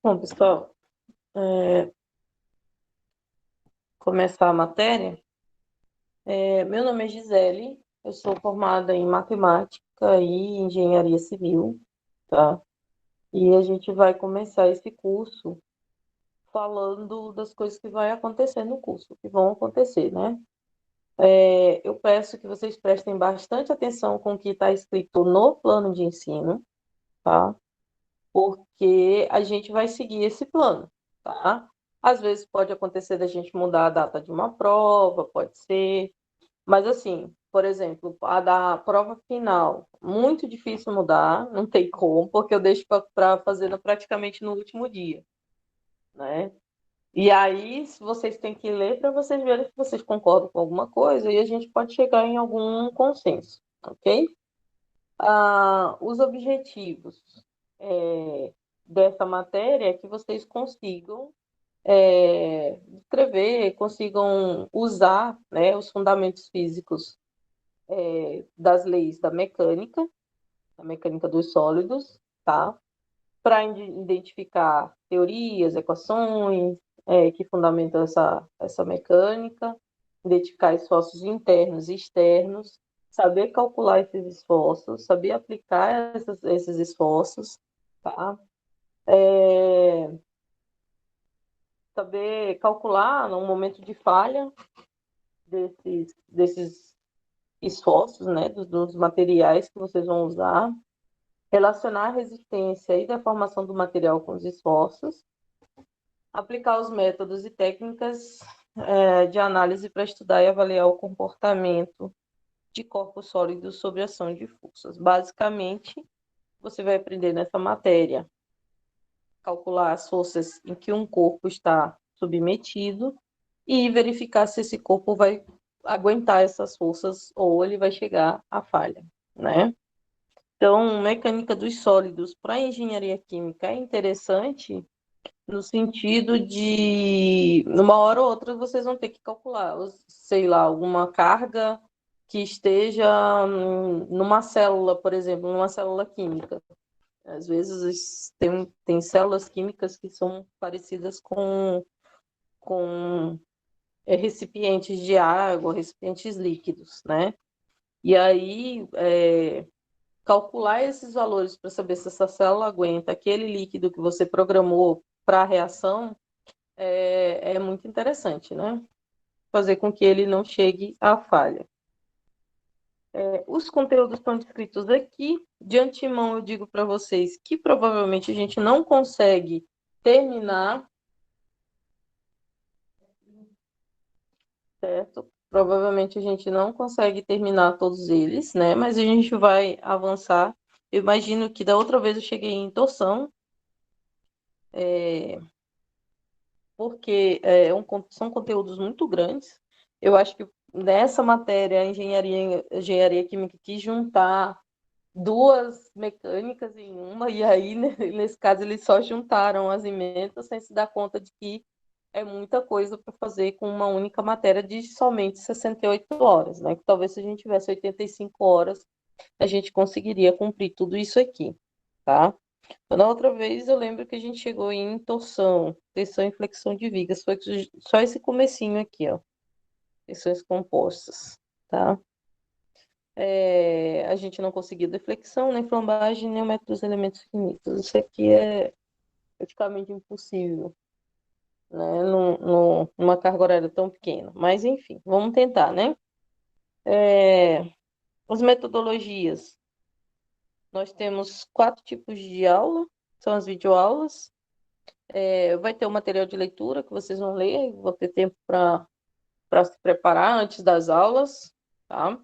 Bom, pessoal, começar a matéria. Meu nome é Gisele, eu sou formada em matemática e engenharia civil, tá? E a gente vai começar esse curso falando das coisas que vai acontecer no curso, que vão acontecer, né? Eu peço que vocês prestem bastante atenção com o que está escrito no plano de ensino, tá? Porque a gente vai seguir esse plano, tá? Às vezes pode acontecer da gente mudar a data de uma prova, pode ser, mas assim, por exemplo, a da prova final, muito difícil mudar, não tem como, porque eu deixo para fazer praticamente no último dia, né? E aí, se vocês têm que ler para vocês verem se vocês concordam com alguma coisa e a gente pode chegar em algum consenso, ok? Os objetivos dessa matéria é que vocês consigam escrever, consigam usar, né, os fundamentos físicos das leis da mecânica dos sólidos, tá? Para identificar teorias, equações que fundamentam essa mecânica, identificar esforços internos e externos, saber calcular esses esforços, saber aplicar esses esforços, tá? É, Saber calcular no momento de falha desses esforços, né, dos materiais que vocês vão usar, relacionar a resistência e deformação do material com os esforços, aplicar os métodos e técnicas de análise para estudar e avaliar o comportamento de corpos sólidos sob ação de forças. Basicamente, você vai aprender nessa matéria calcular as forças em que um corpo está submetido e verificar se esse corpo vai aguentar essas forças ou ele vai chegar à falha, né? Então, mecânica dos sólidos para a engenharia química é interessante no sentido de, numa hora ou outra, vocês vão ter que calcular, sei lá, alguma carga que esteja numa célula, por exemplo, numa célula química. Às vezes tem células químicas que são parecidas com recipientes de água, recipientes líquidos, né? E aí, calcular esses valores para saber se essa célula aguenta aquele líquido que você programou para a reação é muito interessante, né? Fazer com que ele não chegue à falha. Os conteúdos estão descritos aqui. De antemão, eu digo para vocês que provavelmente a gente não consegue terminar, certo? Provavelmente a gente não consegue terminar todos eles, né? Mas a gente vai avançar. Eu imagino que da outra vez eu cheguei em torção, porque são conteúdos muito grandes. Eu acho que nessa matéria, a engenharia química quis juntar duas mecânicas em uma, e aí, né, nesse caso, eles só juntaram as emendas sem se dar conta de que é muita coisa para fazer com uma única matéria de somente 68 horas, né? Que talvez se a gente tivesse 85 horas, a gente conseguiria cumprir tudo isso aqui, tá? Na outra vez, eu lembro que a gente chegou em torção, tensão e flexão de vigas, foi só esse comecinho aqui, ó, tensões compostas, tá? A gente não conseguiu deflexão, nem flambagem, nem o método dos elementos finitos. Isso aqui é praticamente impossível, né? Numa carga horária tão pequena. Mas, enfim, vamos tentar, né? É, as metodologias. Nós temos 4 tipos de aula, são as videoaulas. Vai ter o material de leitura que vocês vão ler, vou ter tempo para se preparar antes das aulas, tá?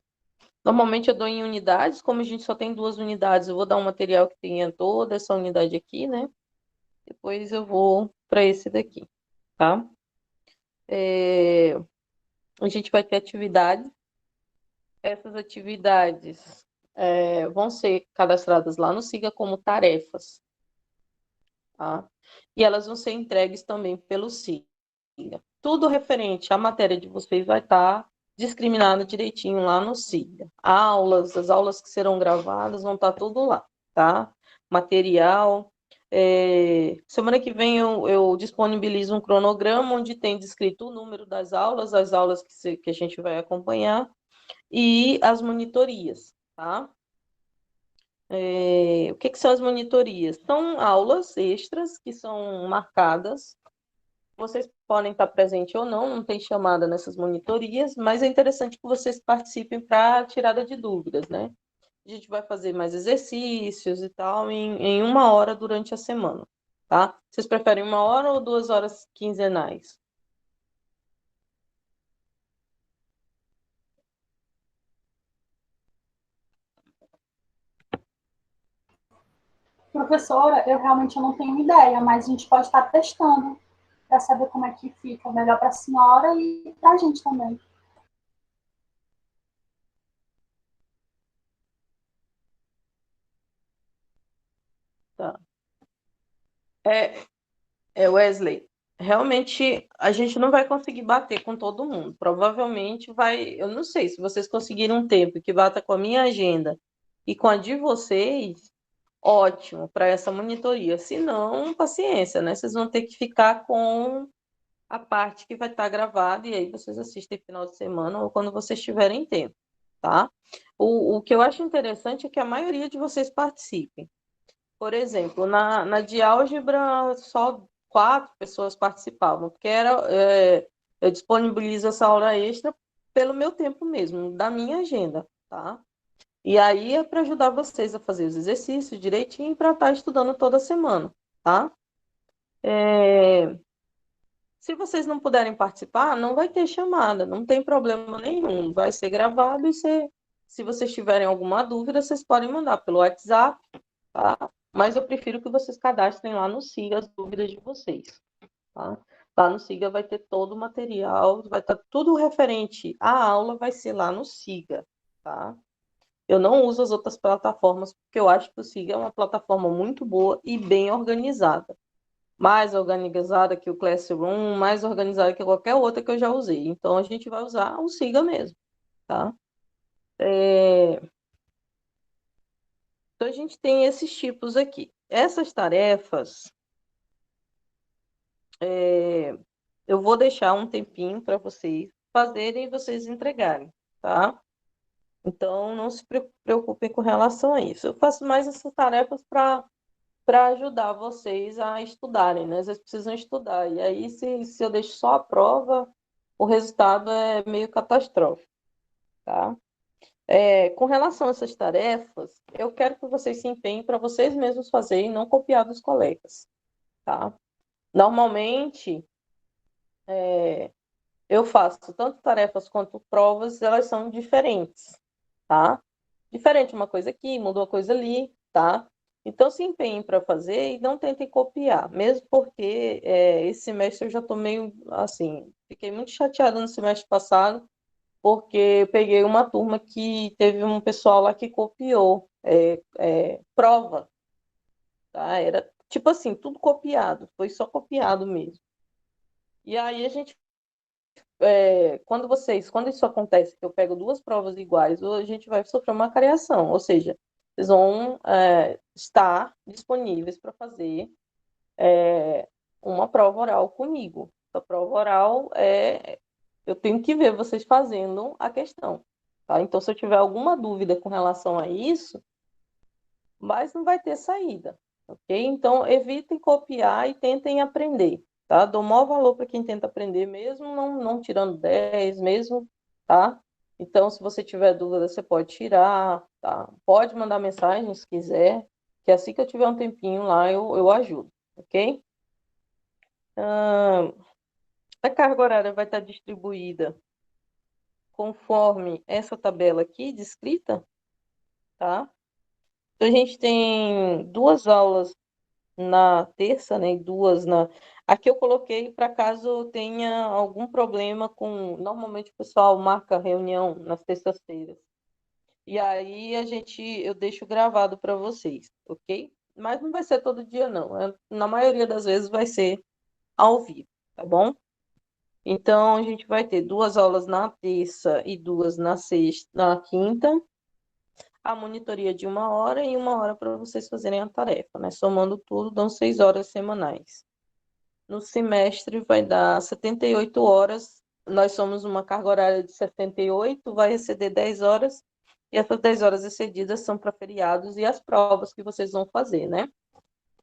Normalmente eu dou em unidades, como a gente só tem 2 unidades, eu vou dar um material que tenha toda essa unidade aqui, né? Depois eu vou para esse daqui, tá? É, a gente vai ter atividades. Essas atividades vão ser cadastradas lá no Siga como tarefas, tá? E elas vão ser entregues também pelo Siga. Tudo referente à matéria de vocês vai estar discriminado direitinho lá no Siga. As aulas que serão gravadas vão estar tudo lá, tá? Material. Semana que vem eu disponibilizo um cronograma onde tem descrito o número das aulas, as aulas que a gente vai acompanhar e as monitorias, tá? O que são as monitorias? São aulas extras que são marcadas. Vocês podem estar presentes ou não, não tem chamada nessas monitorias, mas é interessante que vocês participem para tirada de dúvidas, né? A gente vai fazer mais exercícios e tal em 1 hora durante a semana, tá? Vocês preferem 1 hora ou 2 horas quinzenais? Professora, eu realmente não tenho ideia, mas a gente pode estar testando para saber como é que fica melhor para a senhora e para a gente também. Tá. É, Wesley, realmente a gente não vai conseguir bater com todo mundo. Provavelmente vai, eu não sei, se vocês conseguirem um tempo que bata com a minha agenda e com a de vocês, ótimo para essa monitoria. Se não, paciência, né? Vocês vão ter que ficar com a parte que vai estar gravada e aí vocês assistem final de semana ou quando vocês tiverem tempo, tá? O que eu acho interessante é que a maioria de vocês participem. Por exemplo, na de álgebra, só 4 pessoas participavam, porque eu disponibilizo essa aula extra pelo meu tempo mesmo, da minha agenda, tá? E aí é para ajudar vocês a fazer os exercícios direitinho para estar estudando toda semana, tá? É, Se vocês não puderem participar, não vai ter chamada, não tem problema nenhum. Vai ser gravado e se vocês tiverem alguma dúvida, vocês podem mandar pelo WhatsApp, tá? Mas eu prefiro que vocês cadastrem lá no SIGA as dúvidas de vocês, tá? Lá no SIGA vai ter todo o material, vai estar tudo referente à aula, vai ser lá no SIGA, tá? Eu não uso as outras plataformas porque eu acho que o SIGA é uma plataforma muito boa e bem organizada, mais organizada que o Classroom, mais organizada que qualquer outra que eu já usei. Então, a gente vai usar o SIGA mesmo, tá? Então, a gente tem esses tipos aqui. Essas tarefas, é, eu vou deixar um tempinho para vocês fazerem e vocês entregarem, tá? Então, não se preocupem com relação a isso. Eu faço mais essas tarefas para ajudar vocês a estudarem, né? Vocês precisam estudar. E aí, se eu deixo só a prova, o resultado é meio catastrófico, tá? Com relação a essas tarefas, eu quero que vocês se empenhem para vocês mesmos fazerem, não copiar dos colegas, tá? Normalmente, eu faço tanto tarefas quanto provas, elas são diferentes, tá? Diferente uma coisa aqui, muda uma coisa ali, tá? Então, se empenhem para fazer e não tentem copiar, mesmo porque esse semestre eu já estou meio assim, fiquei muito chateada no semestre passado, porque eu peguei uma turma que teve um pessoal lá que copiou prova, tá? Era tipo assim, tudo copiado, foi só copiado mesmo. E aí a gente quando isso acontece, que eu pego 2 provas iguais, a gente vai sofrer uma cariação, ou seja, vocês vão estar disponíveis para fazer uma prova oral comigo. A prova oral eu tenho que ver vocês fazendo a questão, tá? Então, se eu tiver alguma dúvida com relação a isso, mas não vai ter saída, ok? Então, evitem copiar e tentem aprender, tá? Dou maior valor para quem tenta aprender mesmo, não tirando 10 mesmo, tá? Então, se você tiver dúvida, você pode tirar, tá? Pode mandar mensagem se quiser, que assim que eu tiver um tempinho lá, eu ajudo, ok? Ah, a carga horária vai estar distribuída conforme essa tabela aqui descrita, tá? Então, a gente tem 2 aulas na terça, né? E 2 na. Aqui eu coloquei para caso tenha algum problema com. Normalmente o pessoal marca reunião nas terças-feiras. E aí eu deixo gravado para vocês, ok? Mas não vai ser todo dia, não. Na maioria das vezes vai ser ao vivo, tá bom? Então, a gente vai ter 2 aulas na terça e 2 na sexta, na quinta. a monitoria de 1 hora e 1 hora para vocês fazerem a tarefa, né? Somando tudo, dão 6 horas semanais. No semestre vai dar 78 horas. Nós somos uma carga horária de 78, vai exceder 10 horas, e essas 10 horas excedidas são para feriados e as provas que vocês vão fazer, né?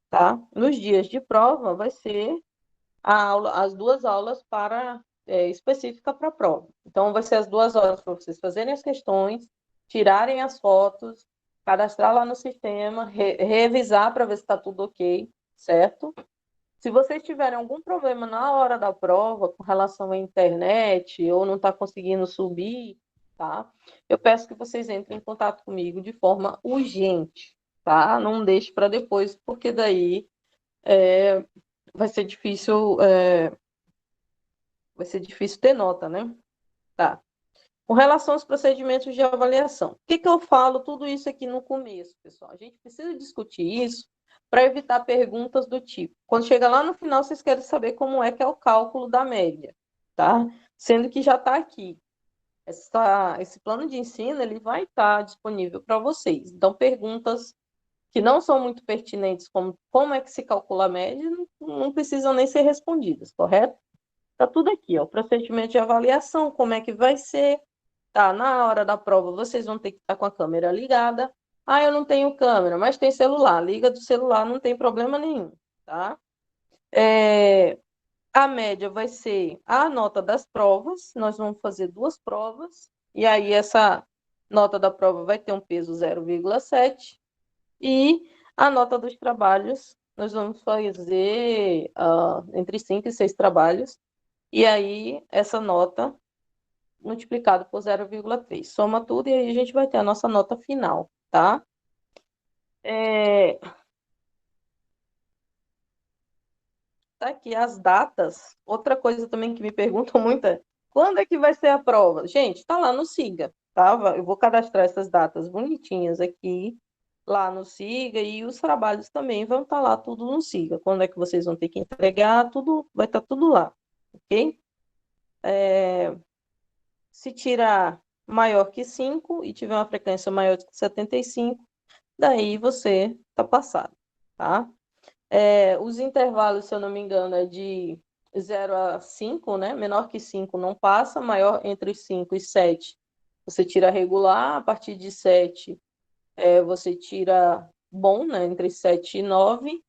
Tá? Nos dias de prova, vai ser as 2 aulas específica para a prova. Então, vai ser as 2 horas para vocês fazerem as questões, tirarem as fotos, cadastrar lá no sistema, revisar para ver se está tudo ok, certo? Se vocês tiverem algum problema na hora da prova com relação à internet ou não está conseguindo subir, tá? Eu peço que vocês entrem em contato comigo de forma urgente, tá? Não deixe para depois, porque daí vai ser difícil ter nota, né? Tá. Com relação aos procedimentos de avaliação, o que eu falo tudo isso aqui no começo, pessoal? A gente precisa discutir isso para evitar perguntas do tipo, quando chega lá no final, vocês querem saber como é que é o cálculo da média, tá? Sendo que já está aqui. Esse plano de ensino, ele vai estar disponível para vocês. Então, perguntas que não são muito pertinentes, como é que se calcula a média, não precisam nem ser respondidas, correto? Está tudo aqui, ó, o procedimento de avaliação, como é que vai ser, tá? Na hora da prova, vocês vão ter que estar com a câmera ligada. Ah, eu não tenho câmera, mas tem celular. Liga do celular, não tem problema nenhum, tá? A média vai ser a nota das provas. Nós vamos fazer 2 provas, e aí essa nota da prova vai ter um peso 0,7. E a nota dos trabalhos, nós vamos fazer entre 5 e 6 trabalhos. E aí, essa nota multiplicado por 0,3. Soma tudo e aí a gente vai ter a nossa nota final, tá? Tá aqui as datas. Outra coisa também que me perguntam muito é quando é que vai ser a prova? Gente, tá lá no SIGA, tá? Eu vou cadastrar essas datas bonitinhas aqui, lá no SIGA, e os trabalhos também vão estar lá tudo no SIGA. Quando é que vocês vão ter que entregar, tudo, vai estar tudo lá, ok? Se tirar maior que 5 e tiver uma frequência maior que 75, daí você está passado, tá? Os intervalos, se eu não me engano, é de 0 a 5, né? Menor que 5 não passa, maior entre 5 e 7 você tira regular, a partir de 7 você tira bom, né? Entre 7 e 9,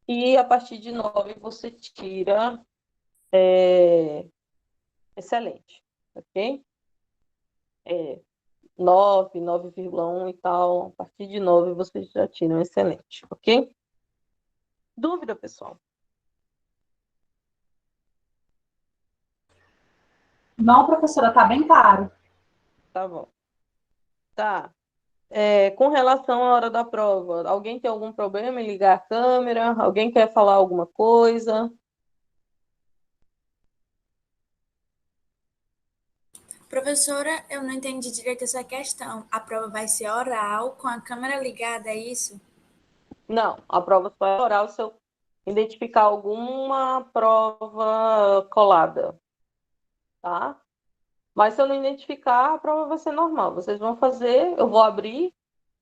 e a partir de 9 você tira excelente, ok? 9, 9,1 e tal, a partir de 9 vocês já tiram excelente, ok? Dúvida, pessoal? Não, professora, tá bem claro. Tá bom. Tá. Com relação à hora da prova, alguém tem algum problema em ligar a câmera? Alguém quer falar alguma coisa? Professora, eu não entendi direito essa questão. A prova vai ser oral, com a câmera ligada, é isso? Não, a prova só é oral se eu identificar alguma prova colada, tá? Mas se eu não identificar, a prova vai ser normal. Vocês vão fazer, eu vou abrir,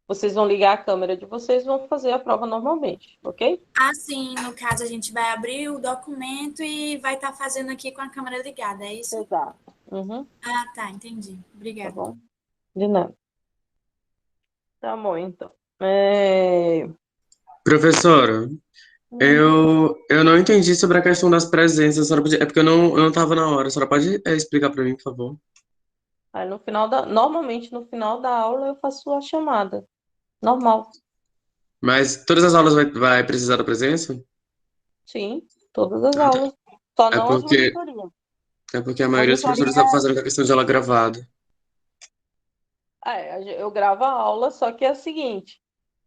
vocês vão ligar a câmera de vocês e vão fazer a prova normalmente, ok? Assim, no caso, a gente vai abrir o documento e vai estar fazendo aqui com a câmera ligada, é isso? Exato. Uhum, Ah, tá, entendi. tá Obrigada. bom? De nada. Tá bom, então. É... Professora, eu não entendi sobre a questão das presenças. A senhora é porque eu não estava na hora. A senhora pode explicar para mim, por favor? Aí normalmente no final da aula eu faço a chamada. Normal. Mas todas as aulas vai precisar da presença? Sim, todas as Ah, tá. aulas. Só É não as porque, monitorias. é porque a maioria dos professores Monitoria, está fazendo com a questão de aula gravada. eu gravo a aula, só que é o seguinte,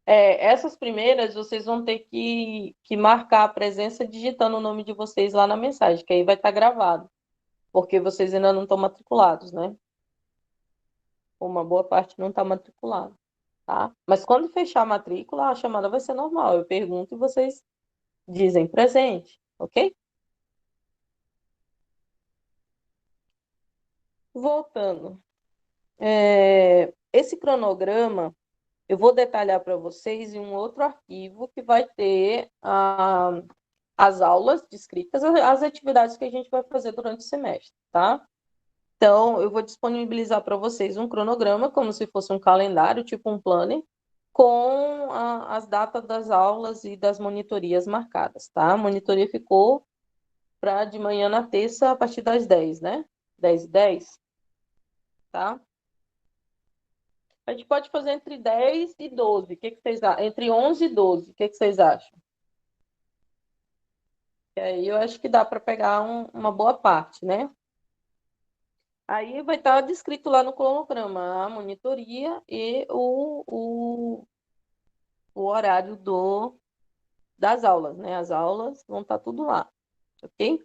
essas primeiras vocês vão ter que marcar a presença digitando o nome de vocês lá na mensagem, que aí vai estar gravado, porque vocês ainda não estão matriculados, né? Uma boa parte não está matriculada, tá? Mas quando fechar a matrícula, a chamada vai ser normal. Eu pergunto e vocês dizem presente, ok? Voltando. Esse cronograma, Eu vou detalhar para vocês em um outro arquivo que vai ter as aulas descritas, as atividades que a gente vai fazer durante o semestre, tá? Então, eu vou disponibilizar para vocês um cronograma, como se fosse um calendário, tipo um planner, com as datas das aulas e das monitorias marcadas, tá? A monitoria ficou para de manhã na terça, a partir das 10, né? 10h10, tá? A gente pode fazer entre 10 e 12. O que vocês acham? Entre 11 e 12. O que vocês acham? E aí eu acho que dá para pegar uma boa parte, né? Aí vai estar descrito lá no cronograma a monitoria e o horário das aulas, né? As aulas vão estar tudo lá, ok?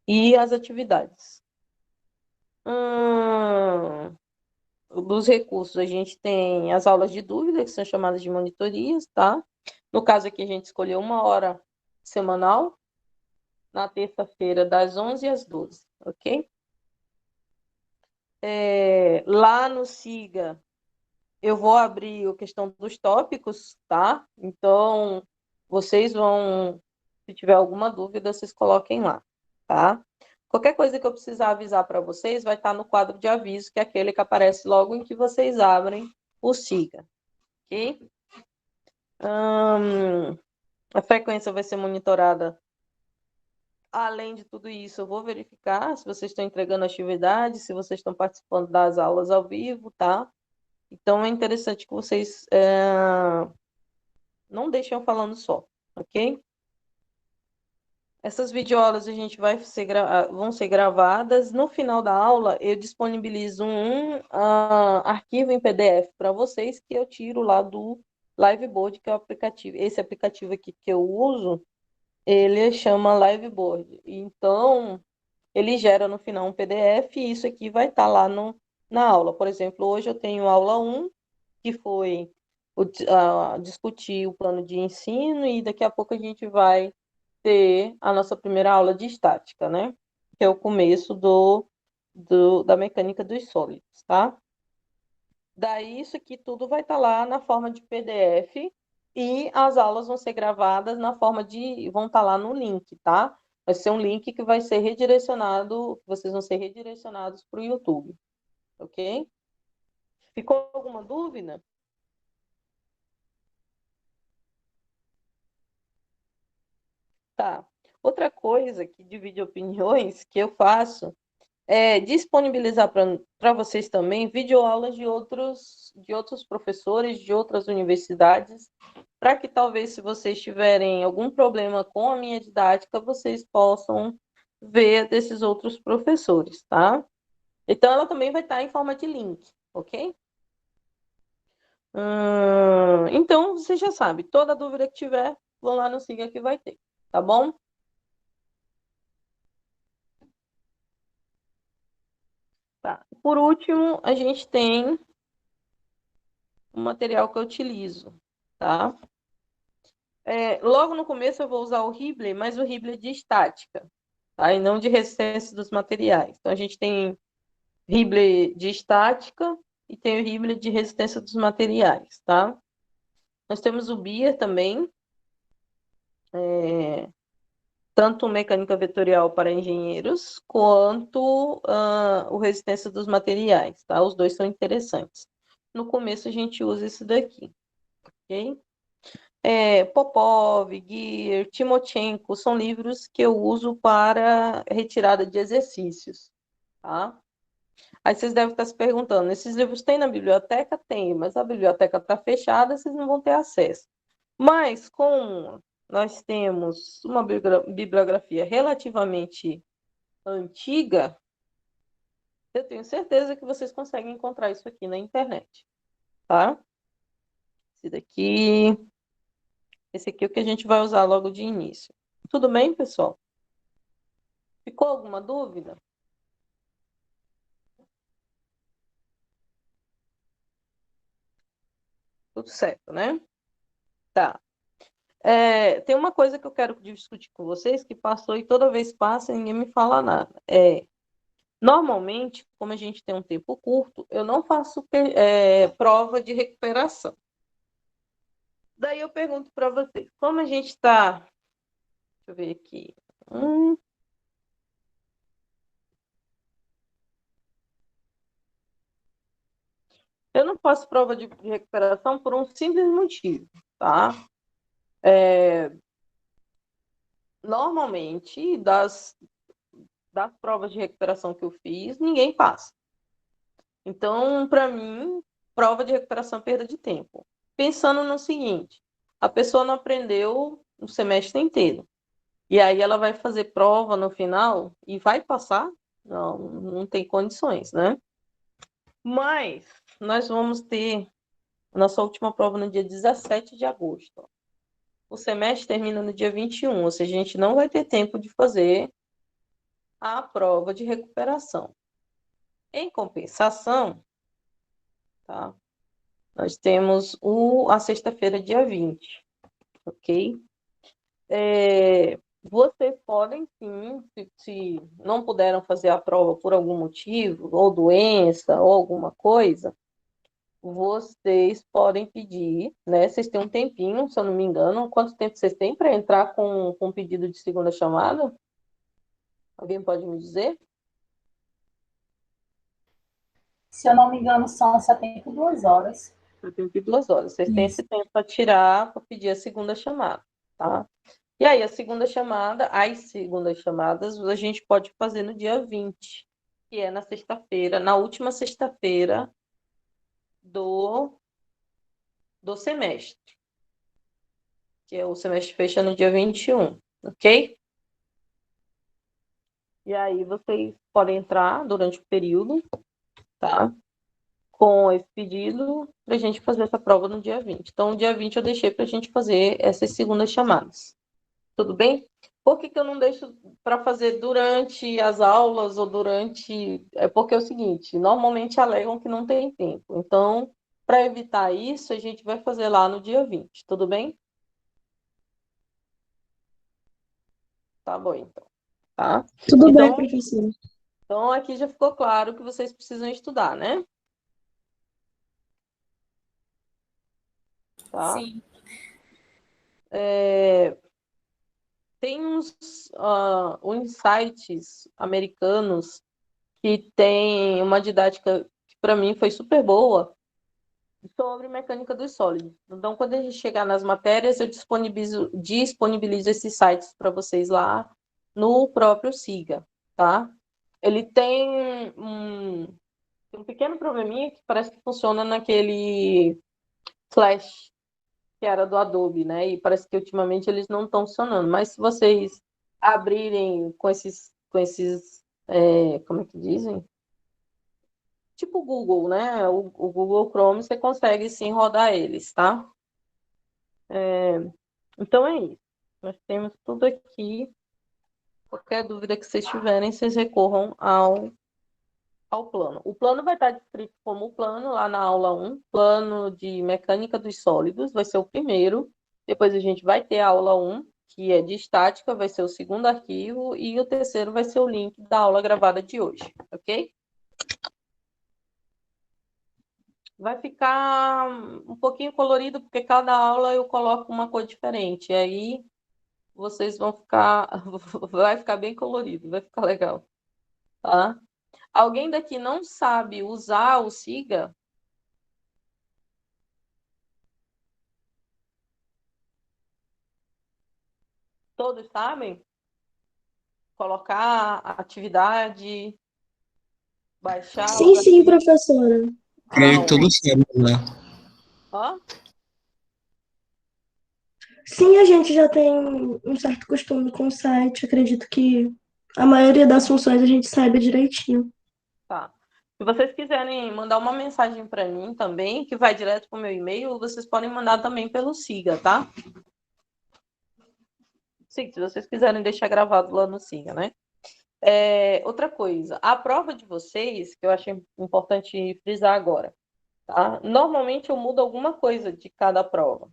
E as atividades. Dos recursos, a gente tem as aulas de dúvida, que são chamadas de monitorias, tá? No caso aqui, a gente escolheu 1 hora semanal, na terça-feira, das 11 às 12, ok? Lá no SIGA, eu vou abrir a questão dos tópicos, tá? Então, vocês vão, se tiver alguma dúvida, vocês coloquem lá, tá? Qualquer coisa que eu precisar avisar para vocês vai estar no quadro de aviso, que é aquele que aparece logo em que vocês abrem o SIGA, ok? A frequência vai ser monitorada. Além de tudo isso, eu vou verificar se vocês estão entregando atividade, se vocês estão participando das aulas ao vivo, tá? Então, é interessante que vocês não deixem eu falando só, ok? Essas videoaulas a gente vão ser gravadas. No final da aula, eu disponibilizo um arquivo em PDF para vocês que eu tiro lá do Liveboard, que é o aplicativo. Esse aplicativo aqui que eu uso, ele chama Liveboard. Então, ele gera no final um PDF e isso aqui vai estar lá na aula. Por exemplo, hoje eu tenho aula 1, que foi discutir o plano de ensino, e daqui a pouco a gente vai ter a nossa primeira aula de estática, né? Que é o começo da mecânica dos sólidos, tá? Daí isso aqui tudo vai estar lá na forma de PDF e as aulas vão ser gravadas vão estar lá no link, tá? Vai ser um link que vai ser redirecionado, vocês vão ser redirecionados para o YouTube, ok? Ficou alguma dúvida? Tá. Outra coisa que divide opiniões que eu faço é disponibilizar para vocês também videoaulas de outros professores de outras universidades, para que talvez, se vocês tiverem algum problema com a minha didática, vocês possam ver desses outros professores, tá? Então, ela também vai estar em forma de link, ok? Então, você já sabe, toda dúvida que tiver, vão lá no Siga que vai ter, tá bom? Tá. Por último, a gente tem o material que eu utilizo, tá? Logo no começo eu vou usar o Hibley, mas o Hibley de estática, tá? E não de resistência dos materiais. Então, a gente tem Hibley de estática e tem o Hibley de resistência dos materiais, tá? Nós temos o BIA também, tanto mecânica vetorial para engenheiros, quanto o resistência dos materiais, tá? Os dois são interessantes. No começo a gente usa esse daqui, ok? Popov, Gear, Timochenko, são livros que eu uso para retirada de exercícios, tá? Aí vocês devem estar se perguntando, esses livros tem na biblioteca? Tem, mas a biblioteca está fechada, vocês não vão ter acesso. Mas, como nós temos uma bibliografia relativamente antiga, eu tenho certeza que vocês conseguem encontrar isso aqui na internet, tá? Esse aqui é o que a gente vai usar logo de início. Tudo bem, pessoal? Ficou alguma dúvida? Tudo certo, né? Tá. Tem uma coisa que eu quero discutir com vocês, que passou e toda vez passa e ninguém me fala nada. Normalmente, como a gente tem um tempo curto, eu não faço prova de recuperação, Daí eu pergunto para vocês, como a gente está... Deixa eu ver aqui. Eu não faço prova de recuperação por um simples motivo, tá? Normalmente, das provas de recuperação que eu fiz, ninguém passa. Então, para mim, prova de recuperação é perda de tempo. Pensando no seguinte, a pessoa não aprendeu o semestre inteiro. E aí ela vai fazer prova no final e vai passar? Não, não tem condições, né? Mas nós vamos ter nossa última prova no dia 17 de agosto. O semestre termina no dia 21, ou seja, a gente não vai ter tempo de fazer a prova de recuperação. Em compensação, tá? Nós temos a sexta-feira, dia 20, ok? Vocês podem, sim, se não puderam fazer a prova por algum motivo, ou doença, ou alguma coisa, vocês podem pedir, né? Vocês têm um tempinho, se eu não me engano. Quanto tempo vocês têm para entrar com um pedido de segunda chamada? Alguém pode me dizer? Se eu não me engano, são 72 horas. 72 horas. Vocês têm esse Isso. tempo para tirar, para pedir a segunda chamada, tá? E aí, as segundas chamadas, a gente pode fazer no dia 20, que é na sexta-feira, na última sexta-feira do semestre, que é o semestre fecha no dia 21, ok? E aí, vocês podem entrar durante o período, tá? Com esse pedido, para a gente fazer essa prova no dia 20. Então, no dia 20 eu deixei para a gente fazer essas segundas chamadas. Tudo bem? Por que eu não deixo para fazer durante as aulas ou durante... É porque é o seguinte, normalmente alegam que não tem tempo. Então, para evitar isso, a gente vai fazer lá no dia 20. Tudo bem? Tá bom, então. Tá? Tudo bem, Então, professora. então, aqui já ficou claro que vocês precisam estudar, né? Tá? Sim. Tem uns sites americanos que tem uma didática que para mim foi super boa sobre mecânica dos sólidos. Então, quando a gente chegar nas matérias, eu disponibilizo esses sites para vocês lá no próprio SIGA, tá? Ele tem um pequeno probleminha que parece que funciona naquele Flash, que era do Adobe, né? E parece que ultimamente eles não estão funcionando. Mas se vocês abrirem como é que dizem? Tipo o Google, né? O Google Chrome, você consegue sim rodar eles, tá? Então é isso. Nós temos tudo aqui. Qualquer dúvida que vocês tiverem, vocês recorram ao plano. O plano vai estar descrito como plano lá na aula 1, plano de mecânica dos sólidos, vai ser o primeiro. Depois a gente vai ter a aula 1, que é de estática, vai ser o segundo arquivo, e o terceiro vai ser o link da aula gravada de hoje, ok? Vai ficar um pouquinho colorido, porque cada aula eu coloco uma cor diferente. E aí vocês vão ficar. Vai ficar bem colorido, vai ficar legal. Tá? Alguém daqui não sabe usar o SIGA? Todos sabem? Colocar a atividade, baixar Sim, os sim, arquivos. professora. Creio que Ótimo. todos sabem lá. Ó, Sim, a gente já tem um certo costume com o site. Acredito que a maioria das funções a gente saiba direitinho. tá. Se vocês quiserem mandar uma mensagem para mim também, que vai direto para o meu e-mail, vocês podem mandar também pelo SIGA, tá? Sim, se vocês quiserem deixar gravado lá no SIGA, né? Outra coisa, a prova de vocês, que eu achei importante frisar agora, tá? Normalmente eu mudo alguma coisa de cada prova.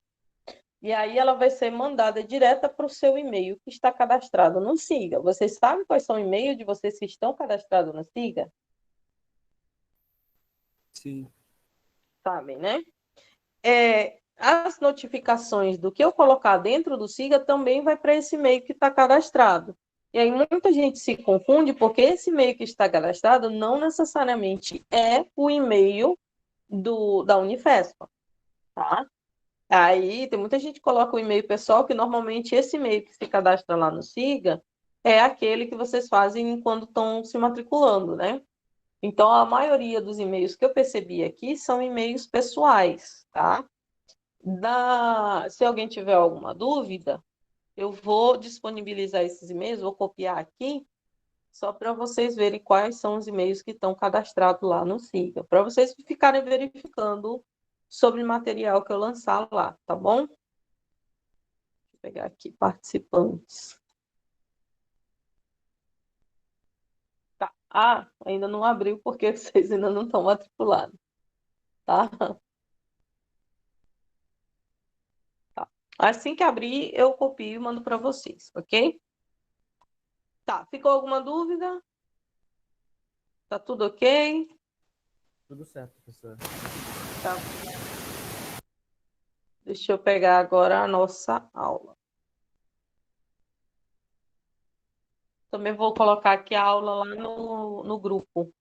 E aí ela vai ser mandada direta para o seu e-mail que está cadastrado no SIGA. Vocês sabem quais são os e-mails de vocês que estão cadastrados no SIGA? Sim. Sabem, né? as notificações do que eu colocar dentro do Siga também vai para esse e-mail que está cadastrado. E aí muita gente se confunde porque esse e-mail que está cadastrado não necessariamente é o e-mail da Unifespa, tá? Aí tem muita gente que coloca o e-mail pessoal, que normalmente esse e-mail que se cadastra lá no Siga é aquele que vocês fazem quando estão se matriculando, né? Então, a maioria dos e-mails que eu percebi aqui são e-mails pessoais, tá? Se alguém tiver alguma dúvida, eu vou disponibilizar esses e-mails, vou copiar aqui, só para vocês verem quais são os e-mails que estão cadastrados lá no Siga, para vocês ficarem verificando sobre o material que eu lançar lá, tá bom? Deixa eu pegar aqui, participantes. Tá. Ah, ainda não abriu porque vocês ainda não estão matriculados, tá? Tá. Assim que abrir, eu copio e mando para vocês, ok? Tá, ficou alguma dúvida? Tá tudo ok? Tudo certo, professor. Tá. Deixa eu pegar agora a nossa aula. Também vou colocar aqui a aula lá no grupo.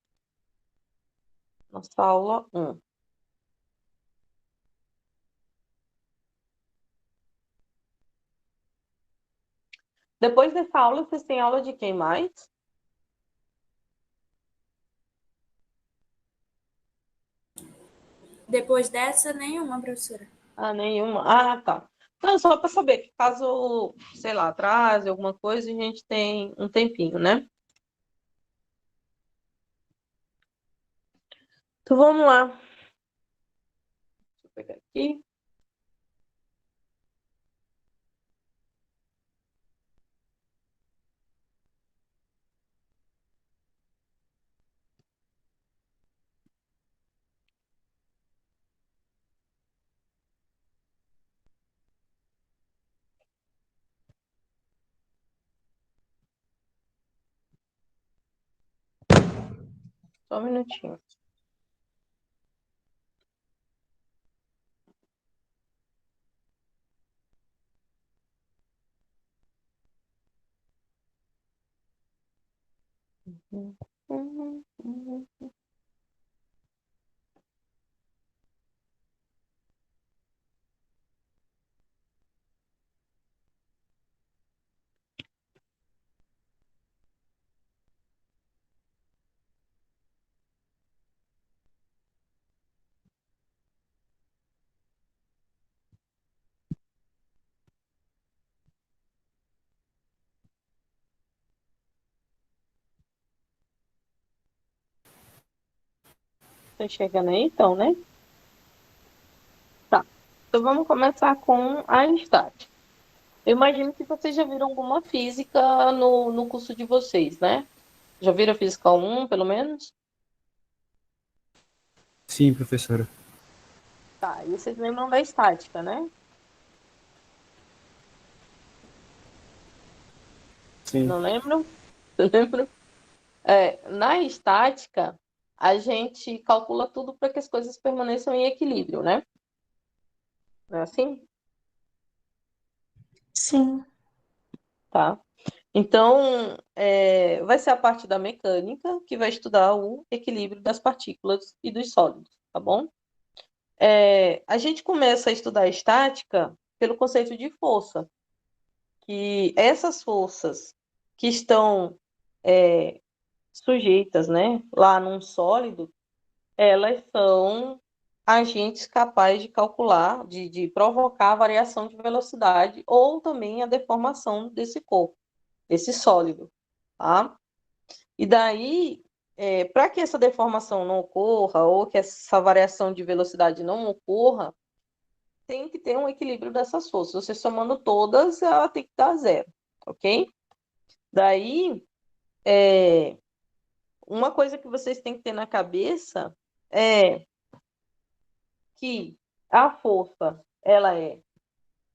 Nossa aula 1. Depois dessa aula, vocês têm aula de quem mais? Depois dessa, nenhuma, professora. Ah, nenhuma. Ah, tá. Não, só para saber que caso, sei lá, atrase alguma coisa, a gente tem um tempinho, né? Então vamos lá. Deixa eu pegar aqui. Só um minutinho. Tá enxergando aí, então, né? Tá. Então vamos começar com a estática. Eu imagino que vocês já viram alguma física no curso de vocês, né? Já viram a física 1, pelo menos? Sim, professora. Tá, e vocês lembram da estática, né? Sim. Não lembram? Lembram? Na estática, a gente calcula tudo para que as coisas permaneçam em equilíbrio, né? Não é assim? Sim. Tá. Então, vai ser a parte da mecânica que vai estudar o equilíbrio das partículas e dos sólidos, tá bom? A gente começa a estudar a estática pelo conceito de força, que essas forças que estão sujeitas, né, lá num sólido, elas são agentes capazes de calcular, de provocar a variação de velocidade ou também a deformação desse corpo, desse sólido, tá? E daí, para que essa deformação não ocorra ou que essa variação de velocidade não ocorra, tem que ter um equilíbrio dessas forças. Você somando todas, ela tem que dar zero, ok? Daí, uma coisa que vocês têm que ter na cabeça é que a força, ela é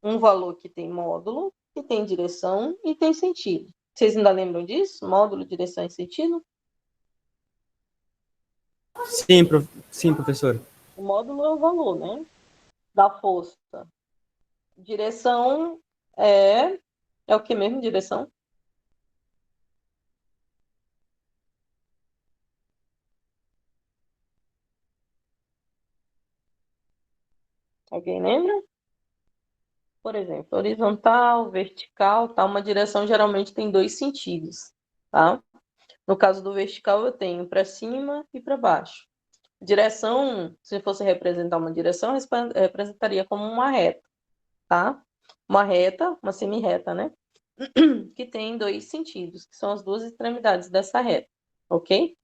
um valor que tem módulo, que tem direção e tem sentido. Vocês ainda lembram disso? Módulo, direção e sentido? Sim, sim, professora. O módulo é o valor, né? da força. Direção é o que mesmo? Direção? Alguém lembra? Por exemplo, horizontal, vertical, tá? Uma direção geralmente tem dois sentidos, tá? No caso do vertical, eu tenho para cima e para baixo. Direção, se fosse representar uma direção, representaria como uma reta, tá? Uma reta, uma semi-reta, né? Que tem dois sentidos, que são as duas extremidades dessa reta, ok?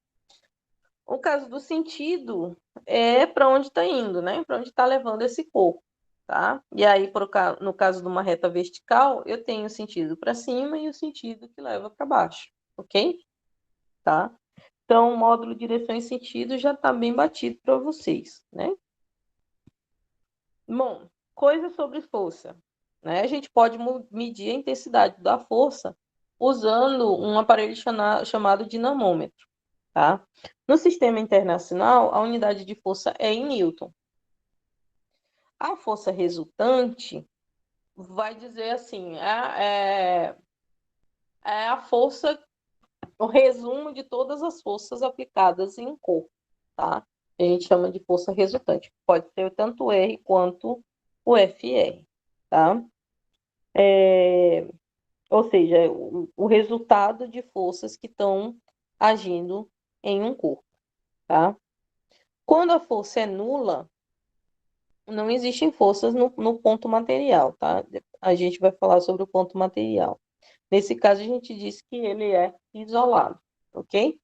O caso do sentido é para onde está indo, né? Para onde está levando esse corpo, tá? E aí, no caso de uma reta vertical, eu tenho o sentido para cima e o sentido que leva para baixo, ok? Tá? Então, o módulo direção e sentido já está bem batido para vocês, né? Bom, coisas sobre força, né? A gente pode medir a intensidade da força usando um aparelho chamado dinamômetro, tá? No sistema internacional, a unidade de força é em Newton. A força resultante vai dizer assim, é a força, o resumo de todas as forças aplicadas em um corpo, tá? A gente chama de força resultante. Pode ser tanto o R quanto o FR, tá? Ou seja, o resultado de forças que estão agindo em um corpo, tá? Quando a força é nula, não existem forças no ponto material, tá? A gente vai falar sobre o ponto material. Nesse caso, a gente diz que ele é isolado, ok?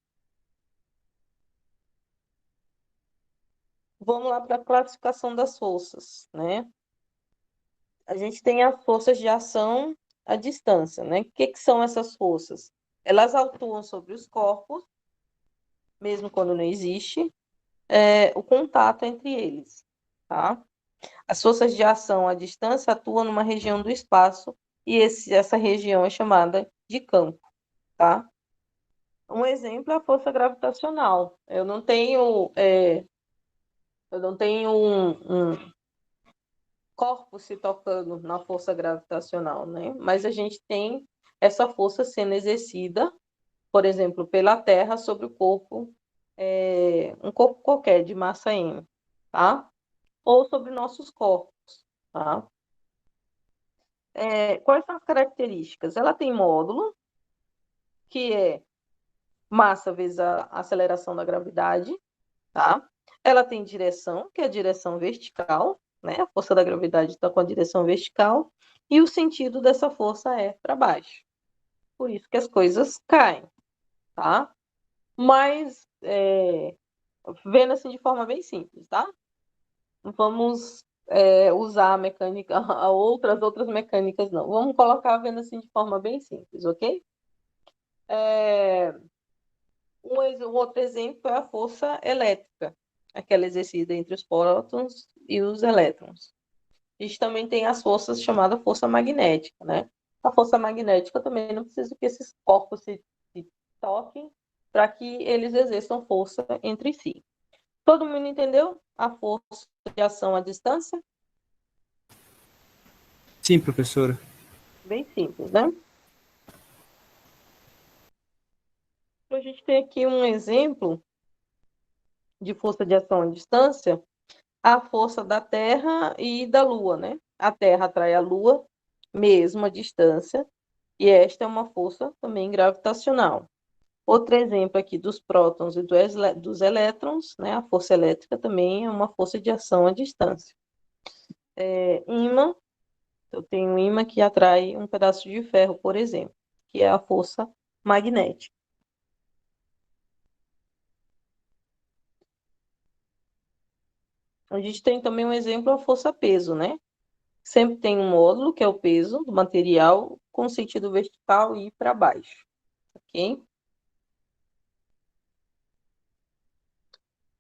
Vamos lá para a classificação das forças, né? A gente tem as forças de ação à distância, né? O que são essas forças? Elas atuam sobre os corpos, mesmo quando não existe o contato entre eles, tá? As forças de ação à distância atuam numa região do espaço e essa região é chamada de campo, tá? Um exemplo é a força gravitacional. Eu não tenho um corpo se tocando na força gravitacional, né? Mas a gente tem essa força sendo exercida, por exemplo, pela Terra sobre o corpo, um corpo qualquer de massa m, tá? Ou sobre nossos corpos, tá? Quais são as características? Ela tem módulo, que é massa vezes a aceleração da gravidade, tá? Ela tem direção, que é a direção vertical, né? A força da gravidade está com a direção vertical, e o sentido dessa força é para baixo. Por isso que as coisas caem, tá? Mas, vendo assim de forma bem simples, tá? Vamos usar a mecânica, outras mecânicas, não. Vamos colocar vendo assim de forma bem simples, ok? Um outro exemplo é a força elétrica, aquela exercida entre os prótons e os elétrons. A gente também tem as forças chamadas força magnética, né? A força magnética também não precisa que esses corpos se toquem para que eles exerçam força entre si. Todo mundo entendeu a força de ação à distância? Sim, professora. Bem simples, né? A gente tem aqui um exemplo de força de ação à distância, a força da Terra e da Lua, né? A Terra atrai a Lua, mesmo à distância, e esta é uma força também gravitacional. Outro exemplo aqui dos prótons e dos elétrons, né? A força elétrica também é uma força de ação à distância. Ímã, eu tenho um ímã que atrai um pedaço de ferro, por exemplo, que é a força magnética. A gente tem também um exemplo, a força-peso, né? Sempre tem um módulo, que é o peso do material, com sentido vertical e para baixo, ok?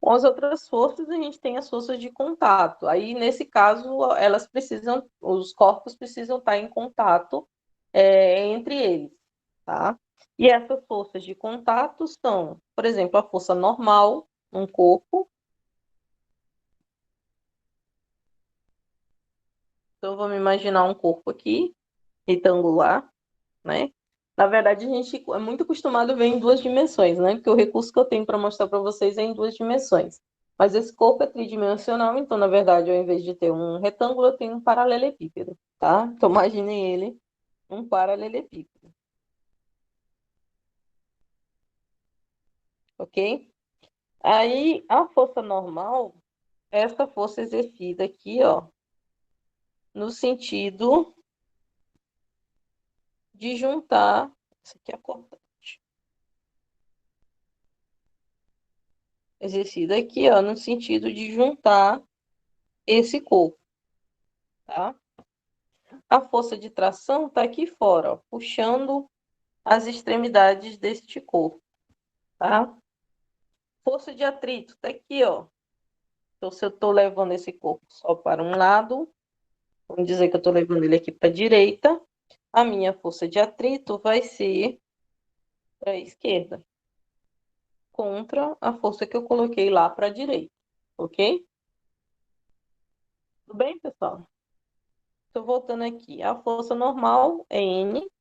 Com as outras forças, a gente tem as forças de contato. Aí, nesse caso, os corpos precisam estar em contato entre eles, tá? E essas forças de contato são, por exemplo, a força normal num corpo, Então, vamos imaginar um corpo aqui, retangular, né? Na verdade, a gente é muito acostumado a ver em duas dimensões, né? Porque o recurso que eu tenho para mostrar para vocês é em duas dimensões. Mas esse corpo é tridimensional, então, na verdade, ao invés de ter um retângulo, eu tenho um paralelepípedo, tá? Então, imaginem ele um paralelepípedo. Ok? Aí, a força normal, essa força exercida aqui, ó, no sentido de juntar, isso aqui é cortante, exercida aqui, ó, no sentido de juntar esse corpo, tá? A força de tração tá aqui fora, ó, puxando as extremidades deste corpo, tá? Força de atrito tá aqui, ó. Então, se eu tô levando esse corpo só para um lado, vamos dizer que eu tô levando ele aqui para a direita, a minha força de atrito vai ser para a esquerda, contra a força que eu coloquei lá para a direita, ok? Tudo bem, pessoal? Estou voltando aqui. A força normal é N,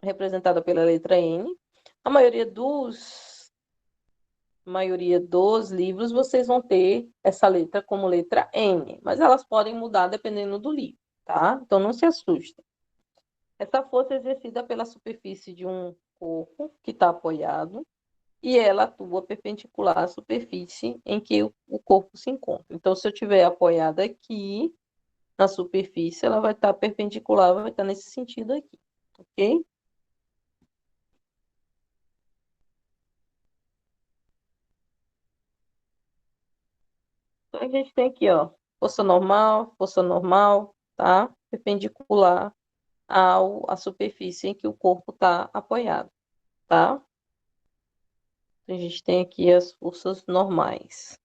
representada pela letra N. A maioria dos livros vocês vão ter essa letra como letra N, mas elas podem mudar dependendo do livro, tá? Então não se assustem. Essa força é exercida pela superfície de um corpo que está apoiado e ela atua perpendicular à superfície em que o corpo se encontra. Então, se eu estiver apoiada aqui na superfície, ela vai estar perpendicular, vai estar nesse sentido aqui, ok? Então, a gente tem aqui, ó, força normal, tá? Perpendicular à superfície em que o corpo está apoiado, tá? Então, a gente tem aqui as forças normais.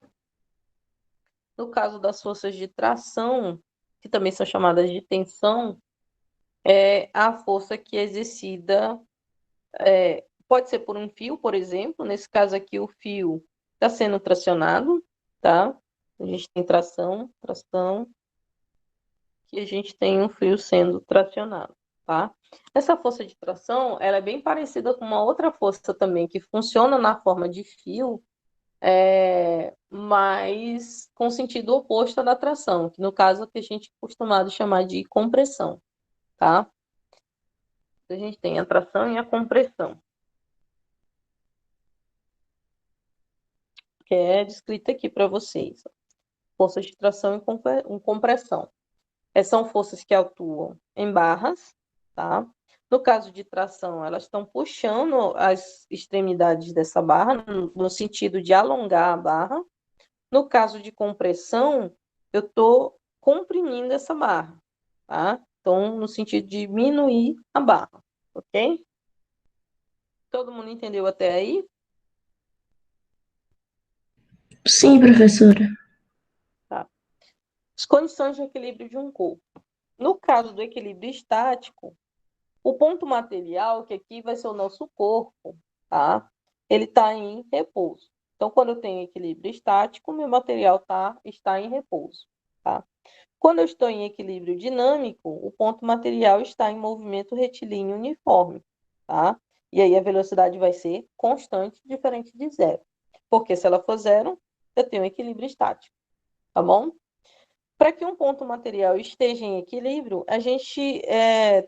No caso das forças de tração, que também são chamadas de tensão, é a força que é exercida, pode ser por um fio, por exemplo, nesse caso aqui o fio está sendo tracionado, tá? A gente tem tração, e a gente tem um fio sendo tracionado, tá? Essa força de tração, ela é bem parecida com uma outra força também, que funciona na forma de fio, mas com sentido oposto à da tração, que no caso é o que a gente é acostumado a chamar de compressão, tá? A gente tem a tração e a compressão, que é descrita aqui para vocês. Forças de tração e compressão. São forças que atuam em barras, tá? No caso de tração, elas estão puxando as extremidades dessa barra, no sentido de alongar a barra. No caso de compressão, eu estou comprimindo essa barra, tá? Então, no sentido de diminuir a barra, ok? Todo mundo entendeu até aí? Sim, professora. Tá. As condições de equilíbrio de um corpo. No caso do equilíbrio estático, o ponto material, que aqui vai ser o nosso corpo, tá? Ele está em repouso. Então, quando eu tenho equilíbrio estático, meu material está em repouso, tá? Quando eu estou em equilíbrio dinâmico, o ponto material está em movimento retilíneo uniforme, tá? E aí a velocidade vai ser constante, diferente de zero. Porque se ela for zero, eu tenho equilíbrio estático, tá bom? Para que um ponto material esteja em equilíbrio, a gente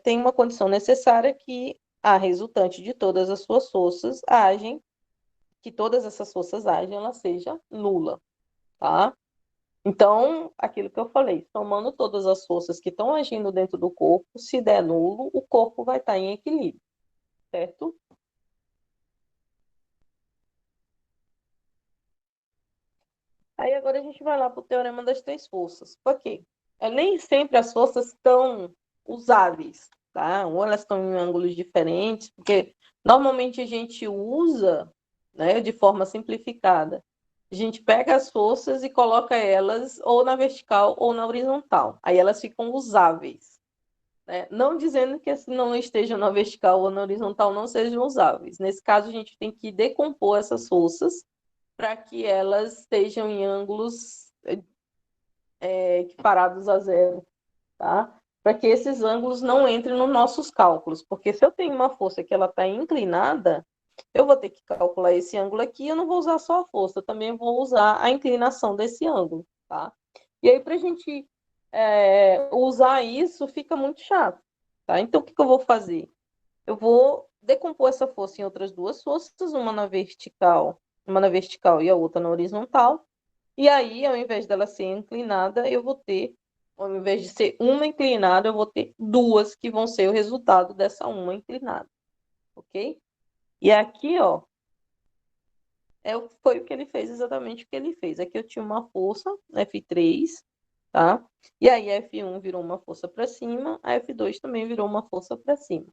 tem uma condição necessária que a resultante de todas as suas forças agem, que todas essas forças agem, ela seja nula, tá? Então, aquilo que eu falei, somando todas as forças que estão agindo dentro do corpo, se der nulo, o corpo vai estar em equilíbrio, certo? Aí agora a gente vai lá para o teorema das três forças. Por quê? Nem sempre as forças estão usáveis, tá? Ou elas estão em ângulos diferentes, porque normalmente a gente usa, né, de forma simplificada. A gente pega as forças e coloca elas ou na vertical ou na horizontal. Aí elas ficam usáveis, né? Não dizendo que se não estejam na vertical ou na horizontal não sejam usáveis. Nesse caso, a gente tem que decompor essas forças para que elas estejam em ângulos equiparados a zero, tá? Para que esses ângulos não entrem nos nossos cálculos, porque se eu tenho uma força que ela está inclinada, eu vou ter que calcular esse ângulo aqui, eu não vou usar só a força, eu também vou usar a inclinação desse ângulo, tá? E aí, para a gente usar isso, fica muito chato, tá? Então, o que eu vou fazer? Eu vou decompor essa força em outras duas forças, uma na vertical e a outra na horizontal. E aí, ao invés dela ser inclinada, eu vou ter, ao invés de ser uma inclinada, eu vou ter duas que vão ser o resultado dessa uma inclinada, ok? E aqui, ó, foi o que ele fez, exatamente o que ele fez. Aqui eu tinha uma força, F3, tá? E aí a F1 virou uma força para cima, a F2 também virou uma força para cima,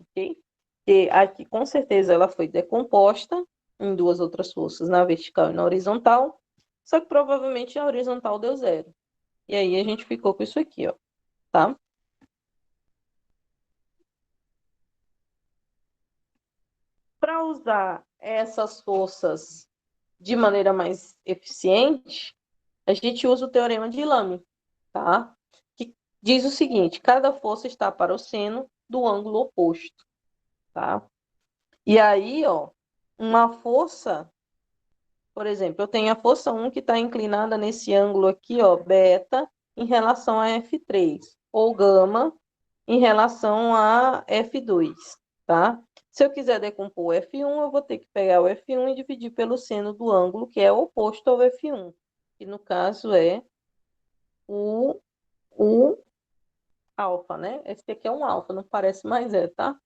ok? E aqui, com certeza, ela foi decomposta em duas outras forças, na vertical e na horizontal, só que provavelmente a horizontal deu zero. E aí a gente ficou com isso aqui, ó, tá? Para usar essas forças de maneira mais eficiente, a gente usa o teorema de Lame, tá? Que diz o seguinte: cada força está para o seno do ângulo oposto, tá? E aí, ó, uma força, por exemplo, eu tenho a força 1 que está inclinada nesse ângulo aqui, ó, beta, em relação a F3, ou gama em relação a F2, tá? Se eu quiser decompor o F1, eu vou ter que pegar o F1 e dividir pelo seno do ângulo que é oposto ao F1, que no caso é o alfa, né? Esse aqui é um alfa, não parece, mas tá?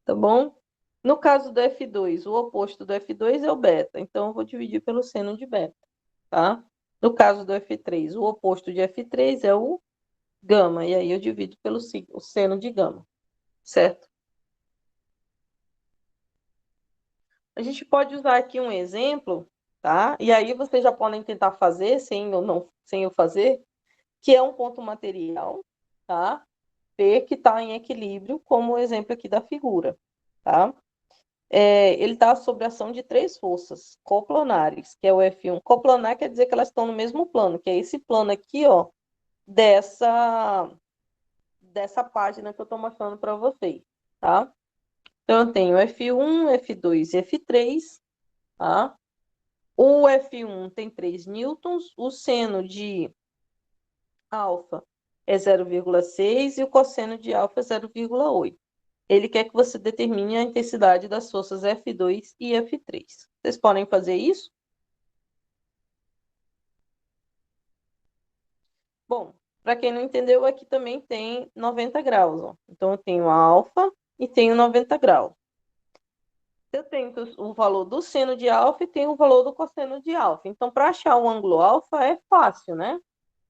Tá bom? No caso do F2, o oposto do F2 é o beta, então eu vou dividir pelo seno de beta, tá? No caso do F3, o oposto de F3 é o gama, e aí eu divido pelo o seno de gama, certo? A gente pode usar aqui um exemplo, tá? E aí vocês já podem tentar fazer, sem eu fazer, que é um ponto material, tá? P que está em equilíbrio, como o exemplo aqui da figura, tá? Ele está sob a ação de três forças coplanares, que é o F1. Coplanar quer dizer que elas estão no mesmo plano, que é esse plano aqui, ó, dessa página que eu estou mostrando para vocês, tá? Então, eu tenho F1, F2 e F3, tá? O F1 tem 3 newtons, o seno de alfa é 0,6 e o cosseno de alfa é 0,8. Ele quer que você determine a intensidade das forças F2 e F3. Vocês podem fazer isso? Bom, para quem não entendeu, aqui também tem 90 graus. Ó. Então, eu tenho alfa e tenho 90 graus. Eu tenho o valor do seno de alfa e tenho o valor do cosseno de alfa. Então, para achar o ângulo alfa é fácil, né?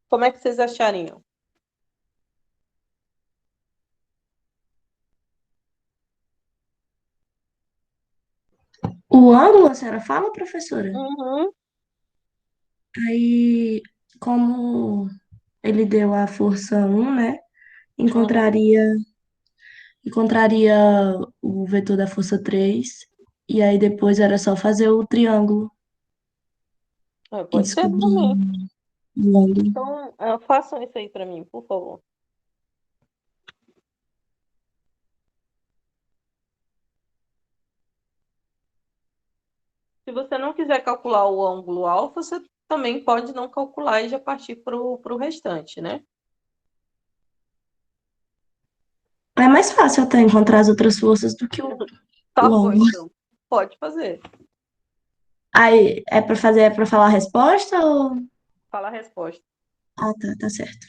Como é que vocês achariam? O ângulo, a senhora fala, professora? Uhum. Aí, como ele deu a força 1, né? Uhum. Encontraria, encontraria o vetor da força 3. E aí depois era só fazer o triângulo e Pode ser descobrir também. o ângulo. Então, façam isso aí para mim, por favor. Se você não quiser calcular o ângulo alfa, você também pode não calcular e já partir para o restante, né? É mais fácil até encontrar as outras forças do que Tá o bom, ângulo. então. Pode fazer. Aí, é pra falar a resposta ou... Fala a resposta. Ah, tá, tá certo.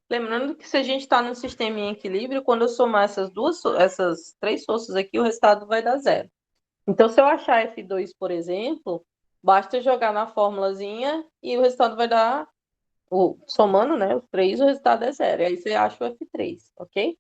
Lembrando que se a gente está no sistema em equilíbrio, quando eu somar essas três forças aqui, o resultado vai dar zero. Então, se eu achar F2, por exemplo, basta jogar na formulazinha e o resultado vai dar, somando, né, os três, o resultado é zero. E aí você acha o F3, ok?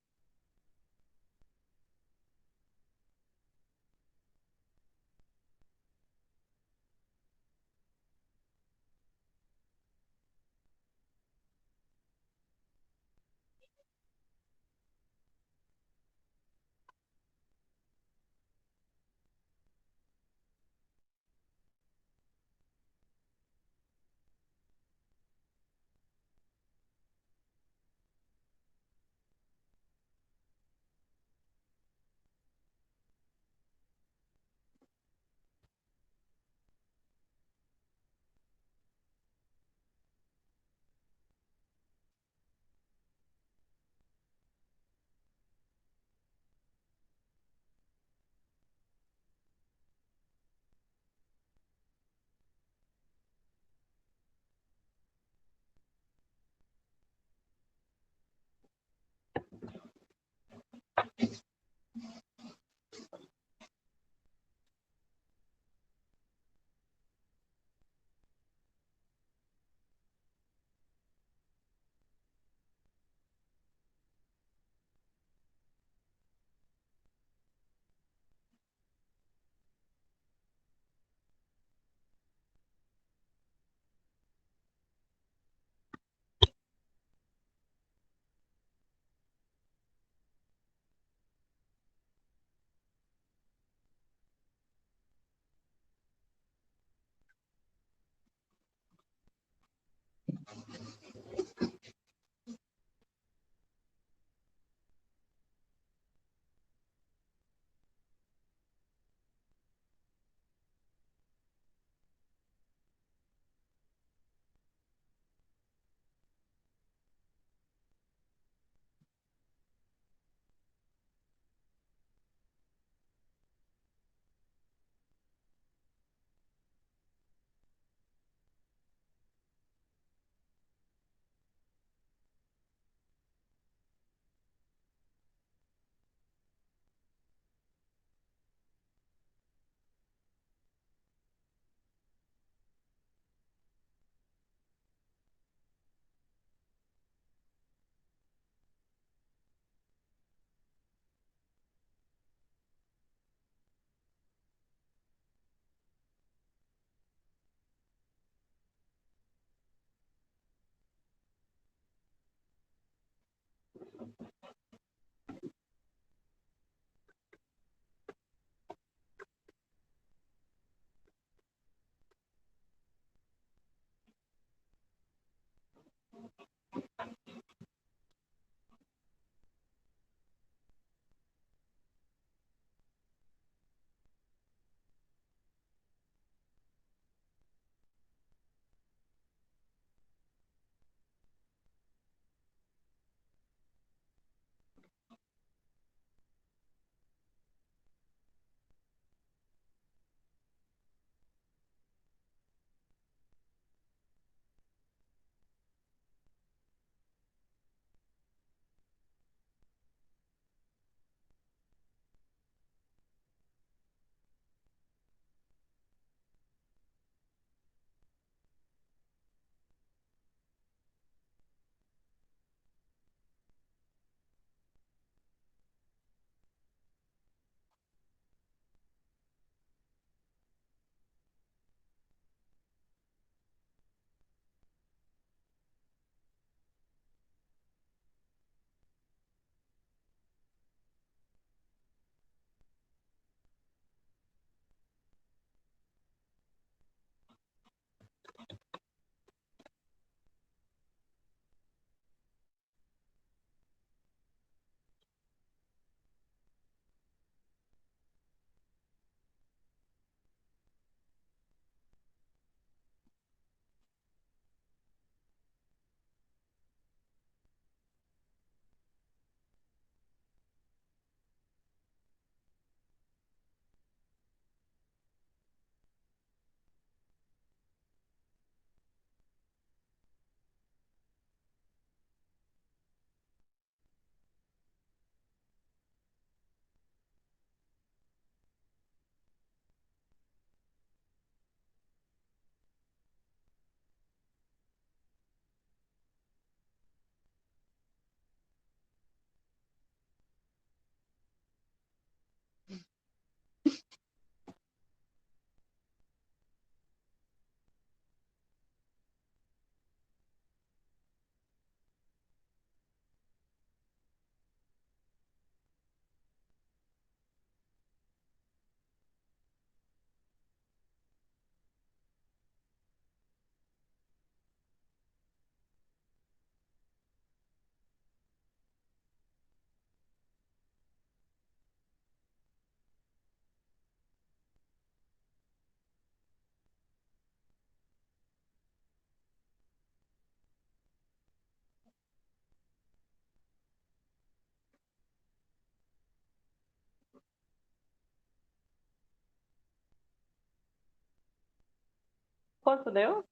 Quanto deu?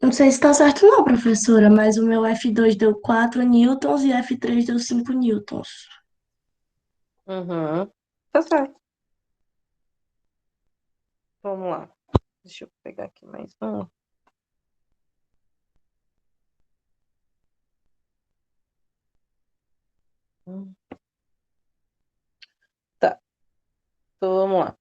Não sei se está certo não, professora, mas o meu F2 deu 4 newtons e F3 deu 5 newtons. Uhum. Tá certo. Vamos lá. Deixa eu pegar aqui mais um. Tá, então vamos lá.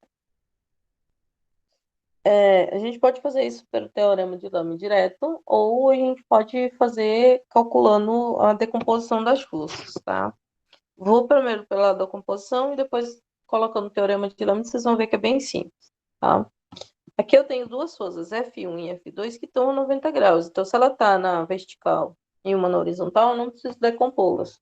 A gente pode fazer isso pelo teorema de Lame direto, ou a gente pode fazer calculando a decomposição das forças, tá? Vou primeiro pela decomposição e depois colocando o teorema de Lame, vocês vão ver que é bem simples, tá? Aqui eu tenho duas forças, F1 e F2, que estão a 90 graus. Então, se ela está na vertical e uma na horizontal, eu não preciso decompô-las.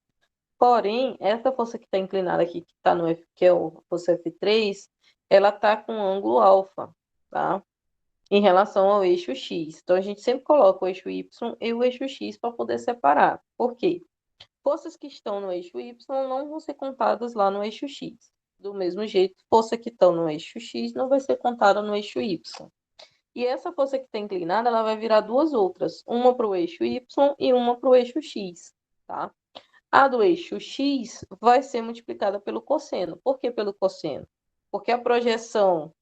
Porém, essa força que está inclinada aqui, que está no F, que é a força F3, ela está com ângulo alfa, tá? Em relação ao eixo X. Então, a gente sempre coloca o eixo Y e o eixo X para poder separar. Por quê? Forças que estão no eixo Y não vão ser contadas lá no eixo X. Do mesmo jeito, força que estão no eixo X não vai ser contada no eixo Y. E essa força que está inclinada, ela vai virar duas outras, uma para o eixo Y e uma para o eixo X, tá? A do eixo X vai ser multiplicada pelo cosseno. Por que pelo cosseno? Porque a projeção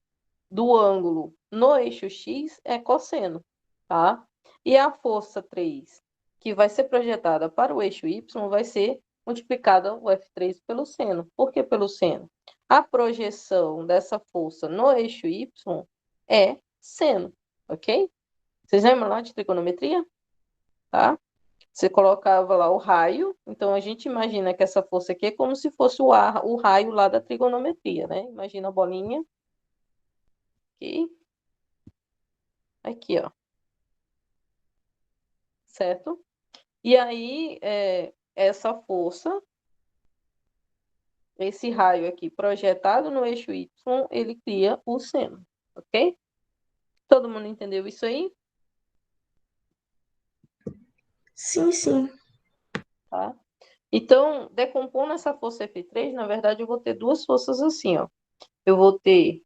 do ângulo no eixo X é cosseno, tá? E a força 3 que vai ser projetada para o eixo Y vai ser multiplicada o F3 pelo seno. Por que pelo seno? A projeção dessa força no eixo Y é seno, ok? Vocês lembram lá de trigonometria? Tá? Você colocava lá o raio, então a gente imagina que essa força aqui é como se fosse o raio lá da trigonometria, né? Imagina a bolinha. Aqui. Aqui, ó. Certo? E aí, essa força, esse raio aqui projetado no eixo Y, ele cria o seno, ok? Todo mundo entendeu isso aí? Sim, sim. Tá? Então, decompondo essa força F3, na verdade, eu vou ter duas forças assim, ó. Eu vou ter...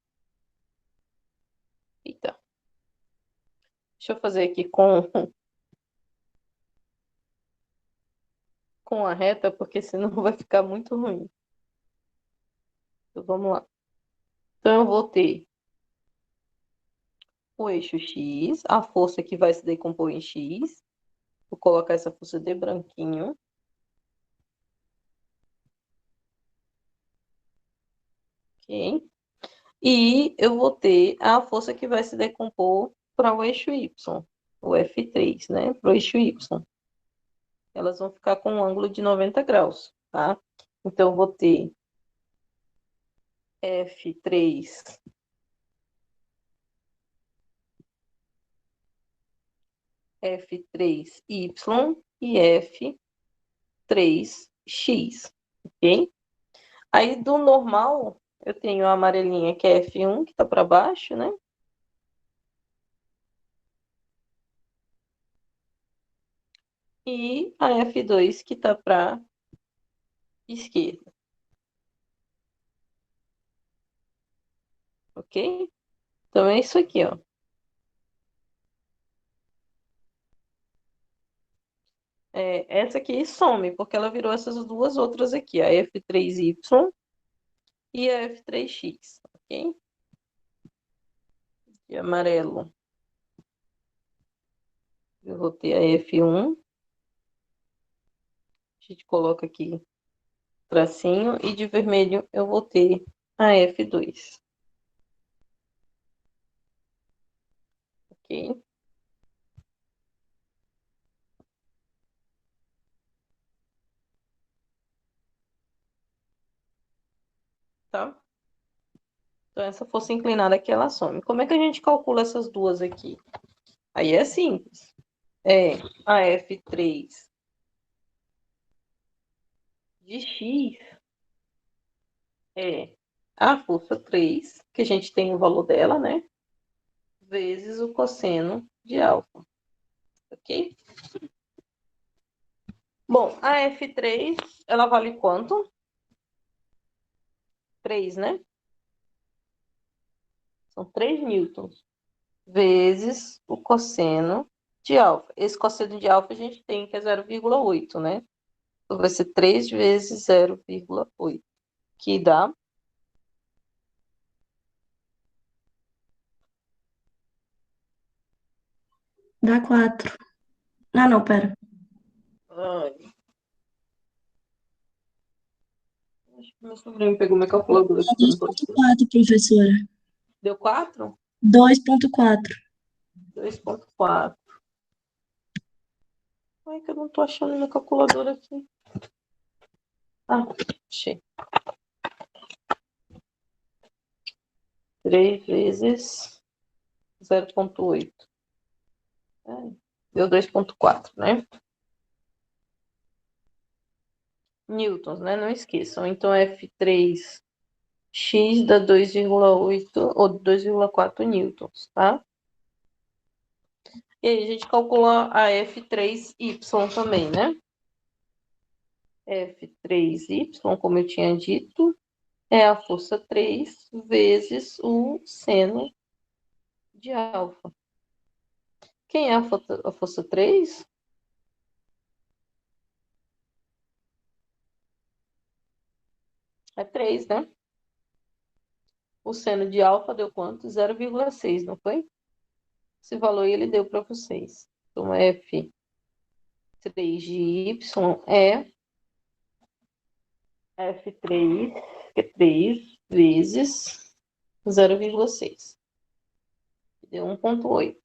Eita. Deixa eu fazer aqui com a reta, porque senão vai ficar muito ruim. Então, vamos lá. Então, eu vou ter o eixo X, a força que vai se decompor em X. Vou colocar essa força de branquinho. Ok? E eu vou ter a força que vai se decompor para o eixo Y, o F3, né? Para o eixo Y. Elas vão ficar com um ângulo de 90 graus, tá? Então, eu vou ter F3 F3Y e F3X, ok? Aí, do normal, eu tenho a amarelinha, que é F1, que está para baixo, né? E a F2, que está para esquerda. Ok? Então, é isso aqui, ó. Essa aqui some, porque ela virou essas duas outras aqui, a F3Y e a F3X, ok? De amarelo, eu vou ter a F1. A gente coloca aqui tracinho. E de vermelho, eu vou ter a F2. Ok? Tá? Então, essa força inclinada aqui, ela some. Como é que a gente calcula essas duas aqui? Aí é simples. É a F3 de X é a força 3, que a gente tem o valor dela, né? Vezes o cosseno de alfa. Ok? Bom, a F3, ela vale quanto? 3, né? São 3 newtons. Vezes o cosseno de alfa. Esse cosseno de alfa a gente tem que é 0,8, né? Então, vai ser 3 vezes 0,8, que dá... Dá 4. Ah, não, pera. Ai, acho que meu sobrinho pegou minha calculadora aqui, que eu não tô aqui. 2,4, professora. Deu 4? 2,4. 2,4. Ai, que eu não tô achando minha calculadora aqui. Ah, achei. 3 vezes 0,8. Deu 2,4, né? Newtons, né? Não esqueçam. Então, F3x dá 2,8 ou 2,4 newtons, tá? E aí, a gente calcula a F3y também, né? F3y, como eu tinha dito, é a força 3 vezes o seno de alfa. Quem é a força 3? É 3, né? O seno de alfa deu quanto? 0,6, não foi? Esse valor ele deu para vocês. Então, F F3 de Y é F3, que é 3 vezes 0,6. Deu 1,8.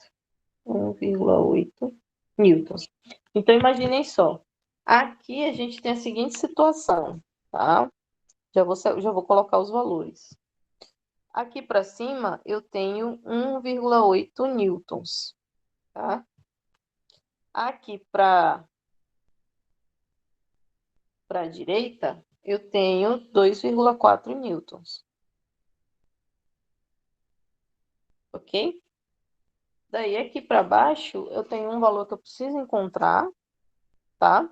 1,8 newtons. Então, imaginem só. Aqui a gente tem a seguinte situação, tá? Já vou colocar os valores. Aqui para cima, eu tenho 1,8 newtons, tá? Aqui para a direita, eu tenho 2,4 newtons. Ok? Daí, aqui para baixo, eu tenho um valor que eu preciso encontrar, tá?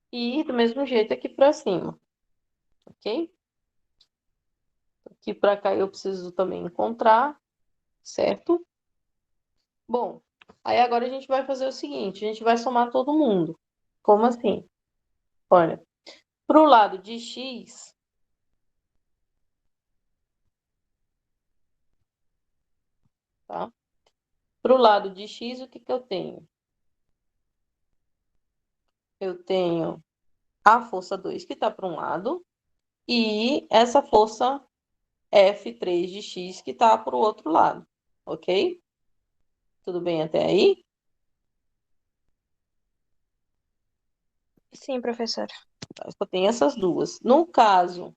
E do mesmo jeito aqui para cima, ok? Aqui para cá eu preciso também encontrar, certo? Bom, aí agora a gente vai fazer o seguinte, a gente vai somar todo mundo. Como assim? Olha, para o lado de x, tá? Para o lado de x, o que que eu tenho? Eu tenho a força 2 que está para um lado e essa força F3 de x que está para o outro lado, ok? Tudo bem até aí? Sim, professora. Eu tenho essas duas. No caso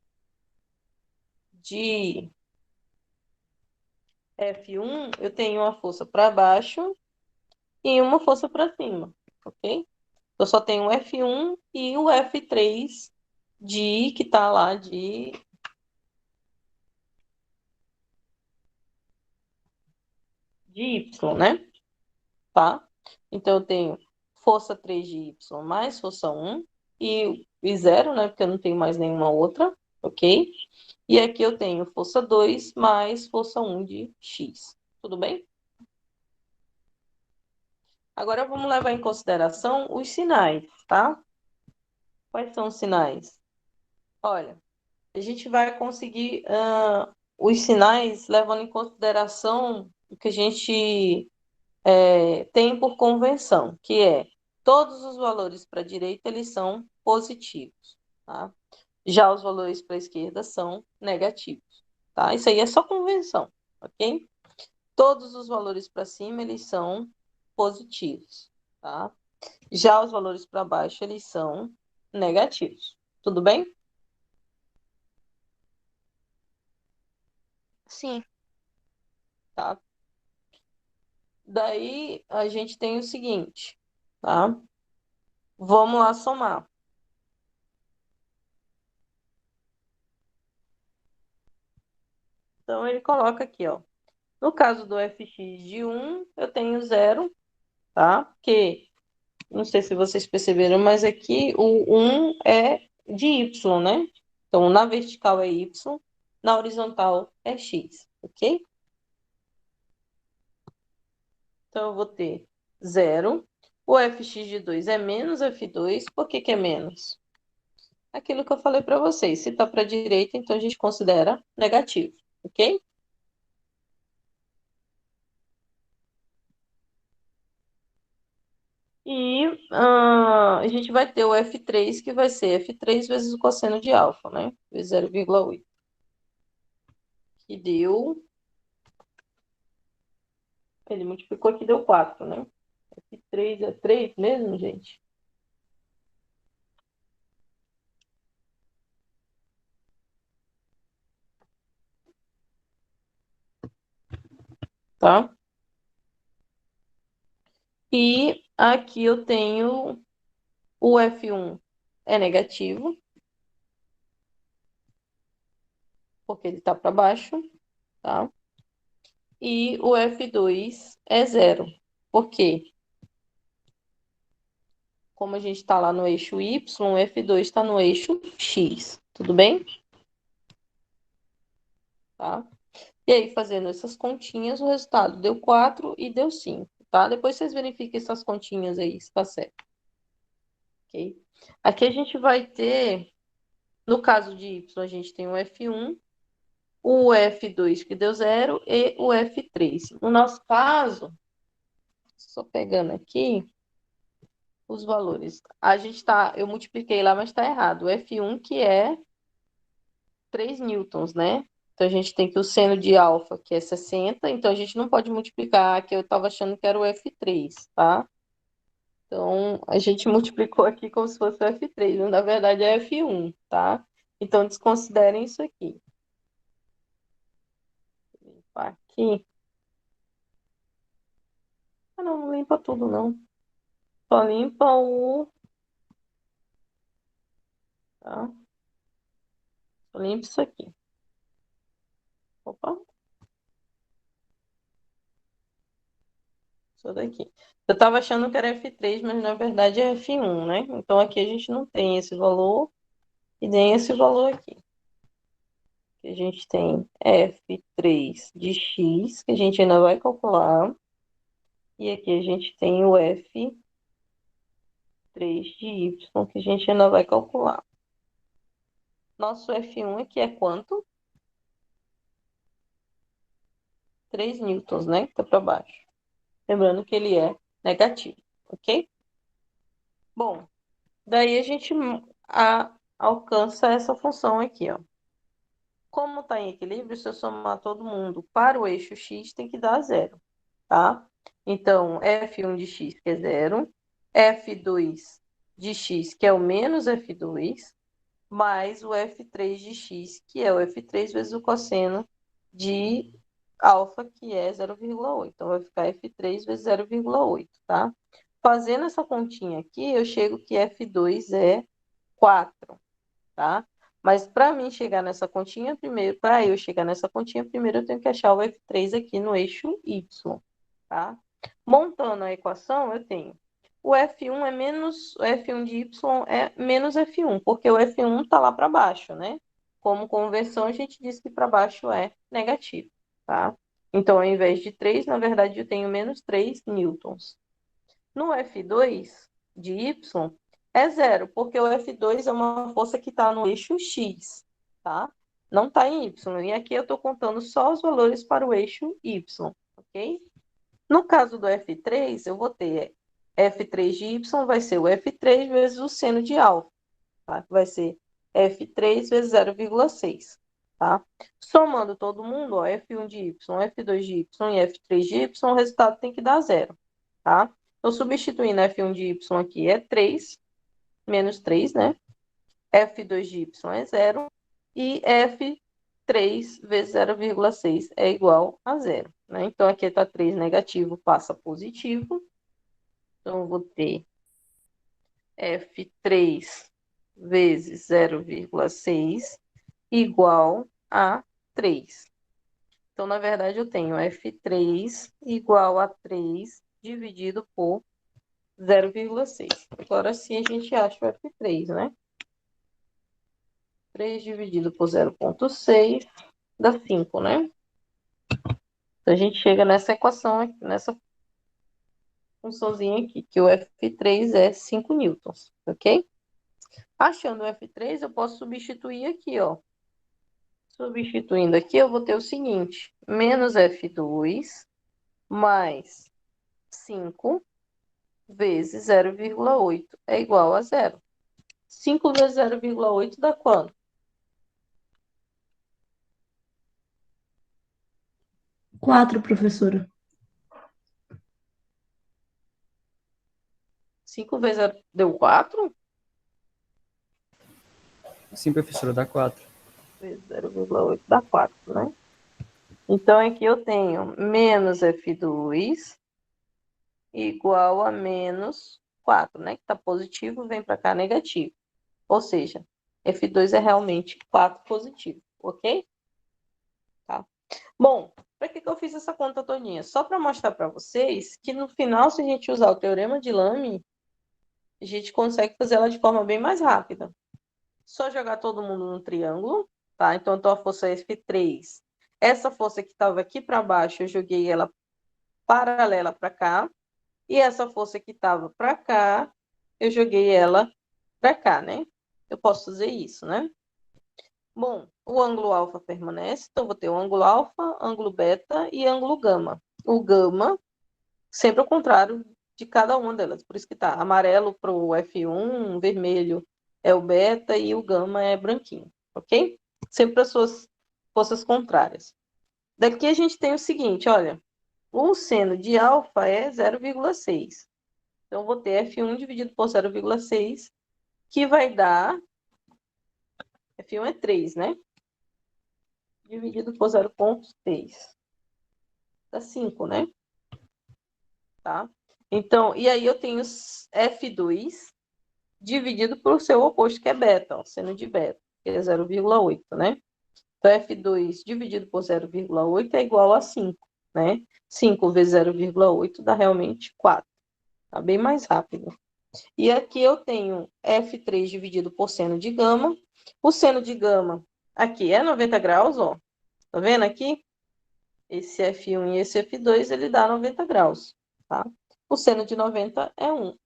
de F1, eu tenho uma força para baixo e uma força para cima, ok? Eu só tenho o F1 e o F3 que está lá de Y, né? Tá? Então, eu tenho força 3 de Y mais força 1 e 0, né? Porque eu não tenho mais nenhuma outra, ok? E aqui eu tenho força 2 mais força 1 de X. Tudo bem? Agora vamos levar em consideração os sinais, tá? Quais são os sinais? Olha, a gente vai conseguir os sinais levando em consideração o que a gente tem por convenção, que é todos os valores para a direita eles são positivos, tá? Já os valores para a esquerda são negativos, tá? Isso aí é só convenção, ok? Todos os valores para cima eles são positivos, tá? Já os valores para baixo eles são negativos. Tudo bem? Sim. Tá? Daí a gente tem o seguinte, tá? Vamos lá somar. Então ele coloca aqui, ó. No caso do fx de 1, eu tenho 0, tá? Porque, não sei se vocês perceberam, mas aqui o 1 é de y, né? Então, na vertical é y, na horizontal é x, ok? Então, eu vou ter 0. O fx de 2 é menos f2. Por que que é menos? Aquilo que eu falei para vocês. Se está para a direita, então a gente considera negativo, ok? E a gente vai ter o F3, que vai ser F3 vezes o cosseno de alfa, né? Vezes 0,8. Que deu... Ele multiplicou aqui, deu 4, né? F3 é 3 mesmo, gente? Tá? E aqui eu tenho o F1 é negativo, porque ele está para baixo, tá? E o F2 é 0. Por quê? Como a gente está lá no eixo Y, o F2 está no eixo X. Tudo bem? Tá? E aí, fazendo essas continhas, o resultado deu 4 e deu 5, tá? Depois vocês verifiquem essas continhas aí, se tá certo. Ok? Aqui a gente vai ter, no caso de Y, a gente tem o F1, o F2 que deu 0 e o F3. No nosso caso, só pegando aqui, os valores. Eu multipliquei lá, mas está errado. O F1 que é 3 newtons, né? Então a gente tem que o seno de alfa, que é 60, então a gente não pode multiplicar, que eu estava achando que era o F3, tá? Então a gente multiplicou aqui como se fosse o F3, mas na verdade é F1, tá? Então desconsiderem isso aqui. Vou limpar aqui. Ah, não limpa tudo, não. Só limpa o... Tá? Só limpa isso aqui. Opa, isso daqui. Eu estava achando que era F3, mas na verdade é F1, né? Então aqui a gente não tem esse valor e nem esse valor aqui. Que a gente tem F3 de X, que a gente ainda vai calcular. E aqui a gente tem o F3 de Y, que a gente ainda vai calcular. Nosso F1 aqui é quanto? 3 newtons, né? Que tá para baixo. Lembrando que ele é negativo, ok? Bom, daí a gente alcança essa função aqui, ó. Como está em equilíbrio, se eu somar todo mundo para o eixo x, tem que dar zero, tá? Então, F1 de x, que é zero, F2 de x, que é o menos F2, mais o F3 de x, que é o F3 vezes o cosseno de alfa, que é 0,8. Então, vai ficar F3 vezes 0,8, tá? Fazendo essa continha aqui, eu chego que F2 é 4, tá? Mas para mim chegar nessa continha primeiro, para eu chegar nessa continha primeiro, eu tenho que achar o F3 aqui no eixo Y, tá? Montando a equação, eu tenho o F1 é menos, o F1 de Y é menos F1, porque o F1 está lá para baixo, né? Como conversão, a gente diz que para baixo é negativo, tá? Então, ao invés de 3, na verdade, eu tenho menos 3 newtons. No F2 de Y é zero, porque o F2 é uma força que está no eixo X, tá? Não está em Y. E aqui eu estou contando só os valores para o eixo Y, ok? No caso do F3, eu vou ter F3 de Y vai ser o F3 vezes o seno de alfa, tá? Vai ser F3 vezes 0,6, tá? Somando todo mundo, ó, F1 de Y, F2 de Y e F3 de Y, o resultado tem que dar zero, tá? Então, substituindo F1 de Y aqui é 3, menos 3, né? F2 de Y é zero e F3 vezes 0,6 é igual a zero, né? Então, aqui está 3 negativo, passa positivo. Então, eu vou ter F3 vezes 0,6 igual a 3. Então, na verdade, eu tenho F3 igual a 3 dividido por 0,6. Agora sim a gente acha o F3, né? 3 dividido por 0,6 dá 5, né? Então, a gente chega nessa equação, aqui, nessa funçãozinha aqui, que o F3 é 5 newtons, ok? Achando o F3, eu posso substituir aqui, ó. Substituindo aqui, eu vou ter o seguinte, menos F2 mais 5 vezes 0,8 é igual a zero. 5 vezes 0,8 dá quanto? 4, professora. 5 vezes 0 deu 4? Sim, professora, dá 4. Vezes 0,8 dá 4, né? Então, aqui eu tenho menos F2 igual a menos 4, né? Que está positivo, vem para cá negativo. Ou seja, F2 é realmente 4 positivo, ok? Tá? Bom, para que eu fiz essa conta todinha? Só para mostrar para vocês que no final, se a gente usar o teorema de Lamy, a gente consegue fazer ela de forma bem mais rápida. Só jogar todo mundo no triângulo, tá? Então, a força é F3. Essa força que estava aqui para baixo, eu joguei ela paralela para cá. E essa força que estava para cá, eu joguei ela para cá, né? Eu posso fazer isso, né? Bom, o ângulo alfa permanece, então vou ter o ângulo alfa, ângulo beta e ângulo gama. O gama, sempre ao contrário de cada uma delas. Por isso que tá amarelo para o F1, vermelho é o beta e o gama é branquinho, ok? Sempre as suas forças contrárias. Daqui a gente tem o seguinte, olha, o seno de alfa é 0,6. Então, eu vou ter F1 dividido por 0,6, que vai dar... F1 é 3, né? Dividido por 0,6. Dá 5, né? Tá? Então, e aí eu tenho F2 dividido por seu oposto, que é beta, ó, seno de beta, que é 0,8, né? Então, F2 dividido por 0,8 é igual a 5, né? 5 vezes 0,8 dá realmente 4. Tá bem mais rápido. E aqui eu tenho F3 dividido por seno de gama. O seno de gama aqui é 90 graus, ó. Tá vendo aqui? Esse F1 e esse F2, ele dá 90 graus, tá? O seno de 90 é 1.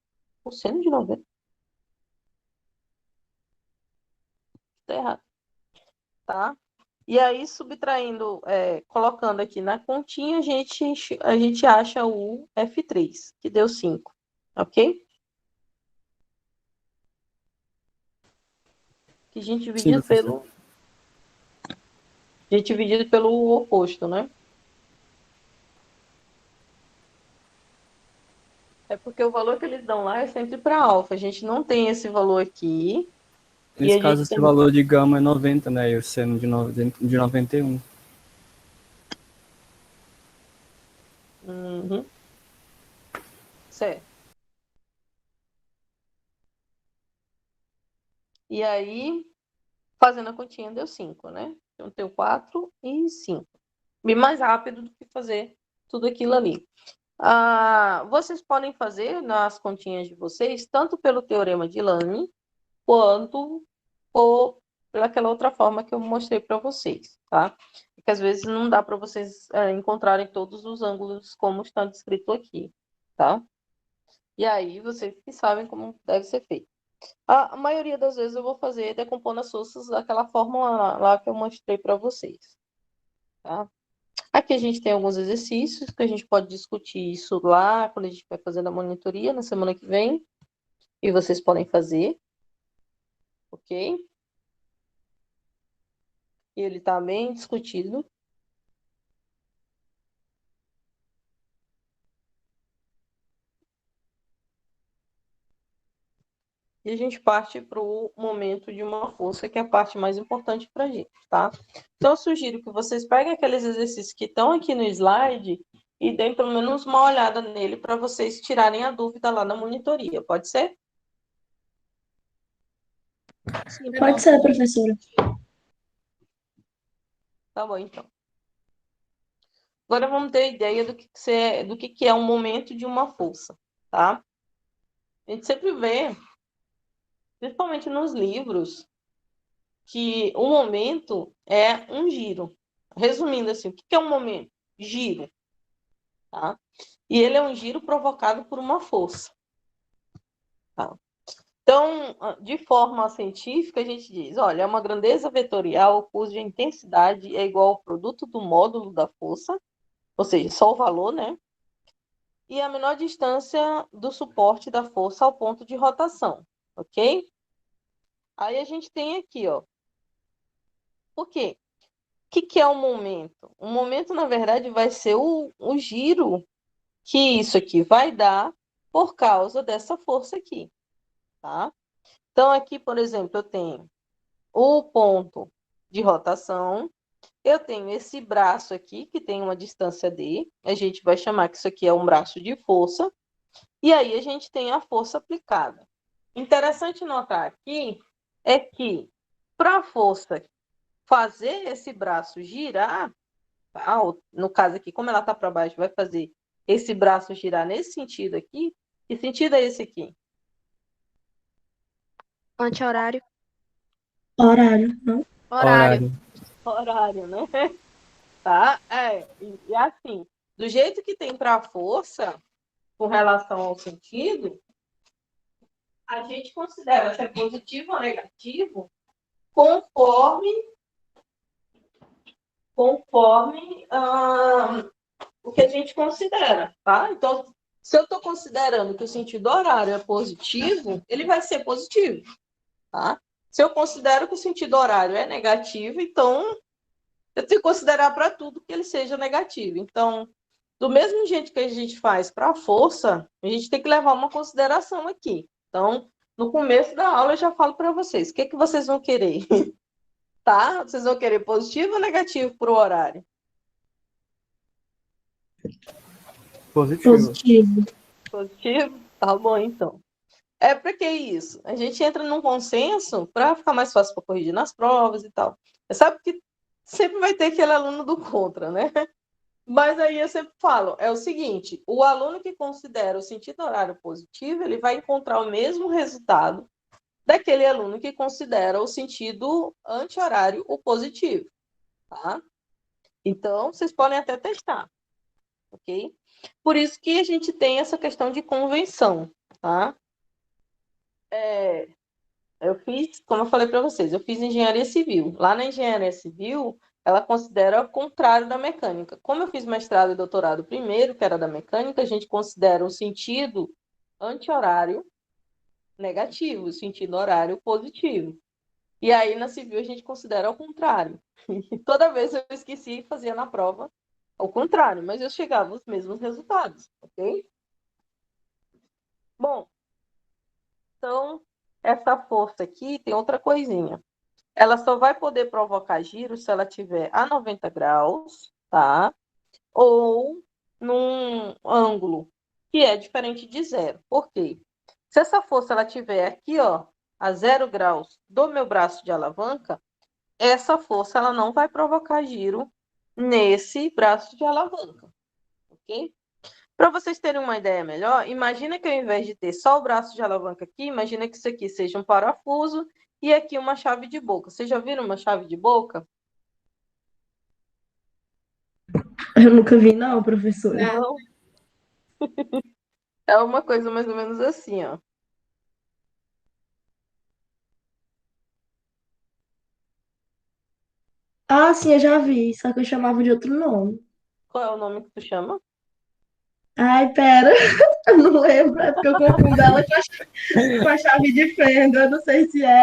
O seno de 90? Tá errado, tá? E aí, subtraindo, colocando aqui na continha, a gente acha o F3, que deu 5, ok? Que a gente Sim, dividido professor. pelo oposto, né? É porque o valor que eles dão lá é sempre para alfa. A gente não tem esse valor aqui. E Nesse a caso, gente esse tem... valor de gama é 90, né? E o seno de 91. Uhum. Certo. E aí, fazendo a continha, deu 5, né? Então, deu 4 e 5. Bem mais rápido do que fazer tudo aquilo ali. Vocês podem fazer nas continhas de vocês, tanto pelo teorema de Lame, quanto pelaquela outra forma que eu mostrei para vocês, tá? Porque às vezes não dá para vocês encontrarem todos os ângulos como está descrito aqui, tá? E aí, vocês que sabem como deve ser feito. A maioria das vezes eu vou fazer decompondo as forças daquela fórmula lá que eu mostrei para vocês, tá? Aqui a gente tem alguns exercícios que a gente pode discutir isso lá quando a gente vai fazer a monitoria na semana que vem. E vocês podem fazer, ok? E ele está bem discutido. E a gente parte para o momento de uma força, que é a parte mais importante para a gente, tá? Então, eu sugiro que vocês peguem aqueles exercícios que estão aqui no slide e deem pelo menos uma olhada nele para vocês tirarem a dúvida lá na monitoria. Pode ser? Sim, Pode ser, professora. Tá bom, então. Agora vamos ter ideia do que é um momento de uma força, tá? A gente sempre vê, principalmente nos livros, que o momento é um giro. Resumindo assim, o que é um momento? Giro, tá? E ele é um giro provocado por uma força, tá? Então, de forma científica, a gente diz, olha, é uma grandeza vetorial cuja intensidade é igual ao produto do módulo da força, ou seja, só o valor, né? E a menor distância do suporte da força ao ponto de rotação, ok? Aí a gente tem aqui, ó. Por quê? O que é um momento? Um momento, na verdade, vai ser o giro que isso aqui vai dar por causa dessa força aqui, tá? Então, aqui, por exemplo, eu tenho o ponto de rotação, eu tenho esse braço aqui, que tem uma distância D, a gente vai chamar que isso aqui é um braço de força, e aí a gente tem a força aplicada. Interessante notar aqui é que para a força fazer esse braço girar, tá? No caso aqui, como ela está para baixo, vai fazer esse braço girar nesse sentido aqui. Que sentido é esse aqui? Anti-horário. Horário, não? Horário. Horário, né? Tá? E assim, do jeito que tem para a força, com relação ao sentido, a gente considera se é positivo ou negativo conforme o que a gente considera, tá? Então, Se eu estou considerando que o sentido horário é positivo, ele vai ser positivo, tá? Se eu considero que o sentido horário é negativo, então eu tenho que considerar para tudo que ele seja negativo. Então, do mesmo jeito que a gente faz para a força, a gente tem que levar uma consideração aqui. Então, no começo da aula eu já falo para vocês, o que que vocês vão querer? Tá? Vocês vão querer positivo ou negativo para o horário? Positivo. Positivo. Positivo? Tá bom, então. É para que isso? A gente entra num consenso para ficar mais fácil para corrigir nas provas e tal. Você sabe que sempre vai ter aquele aluno do contra, né? Mas aí eu sempre falo, é o seguinte, o aluno que considera o sentido horário positivo, ele vai encontrar o mesmo resultado daquele aluno que considera o sentido anti-horário o positivo, tá? Então, vocês podem até testar, ok? Por isso que a gente tem essa questão de convenção, tá? Eu fiz, como eu falei para vocês, eu fiz engenharia civil. Lá na engenharia civil, ela considera o contrário da mecânica. Como eu fiz mestrado e doutorado primeiro, que era da mecânica, a gente considera o sentido anti-horário negativo, o sentido horário positivo. E aí na civil a gente considera o contrário. E toda vez eu esqueci e fazia na prova ao contrário, mas eu chegava aos mesmos resultados, ok? Bom, então essa força aqui tem outra coisinha. Ela só vai poder provocar giro se ela tiver a 90 graus, tá? Ou num ângulo que é diferente de zero. Por quê? Se essa força ela tiver aqui, ó, a 0 graus do meu braço de alavanca, essa força ela não vai provocar giro nesse braço de alavanca, ok? Para vocês terem uma ideia melhor, imagina que ao invés de ter só o braço de alavanca aqui, imagina que isso aqui seja um parafuso e aqui uma chave de boca. Vocês já viram uma chave de boca? Eu nunca vi, não, professora. Não. É uma coisa mais ou menos assim, ó. Ah, sim, eu já vi, só que eu chamava de outro nome. Qual é o nome que tu chama? Ai, pera, eu não lembro, é porque eu confundo ela com a chave de fenda, eu não sei se é.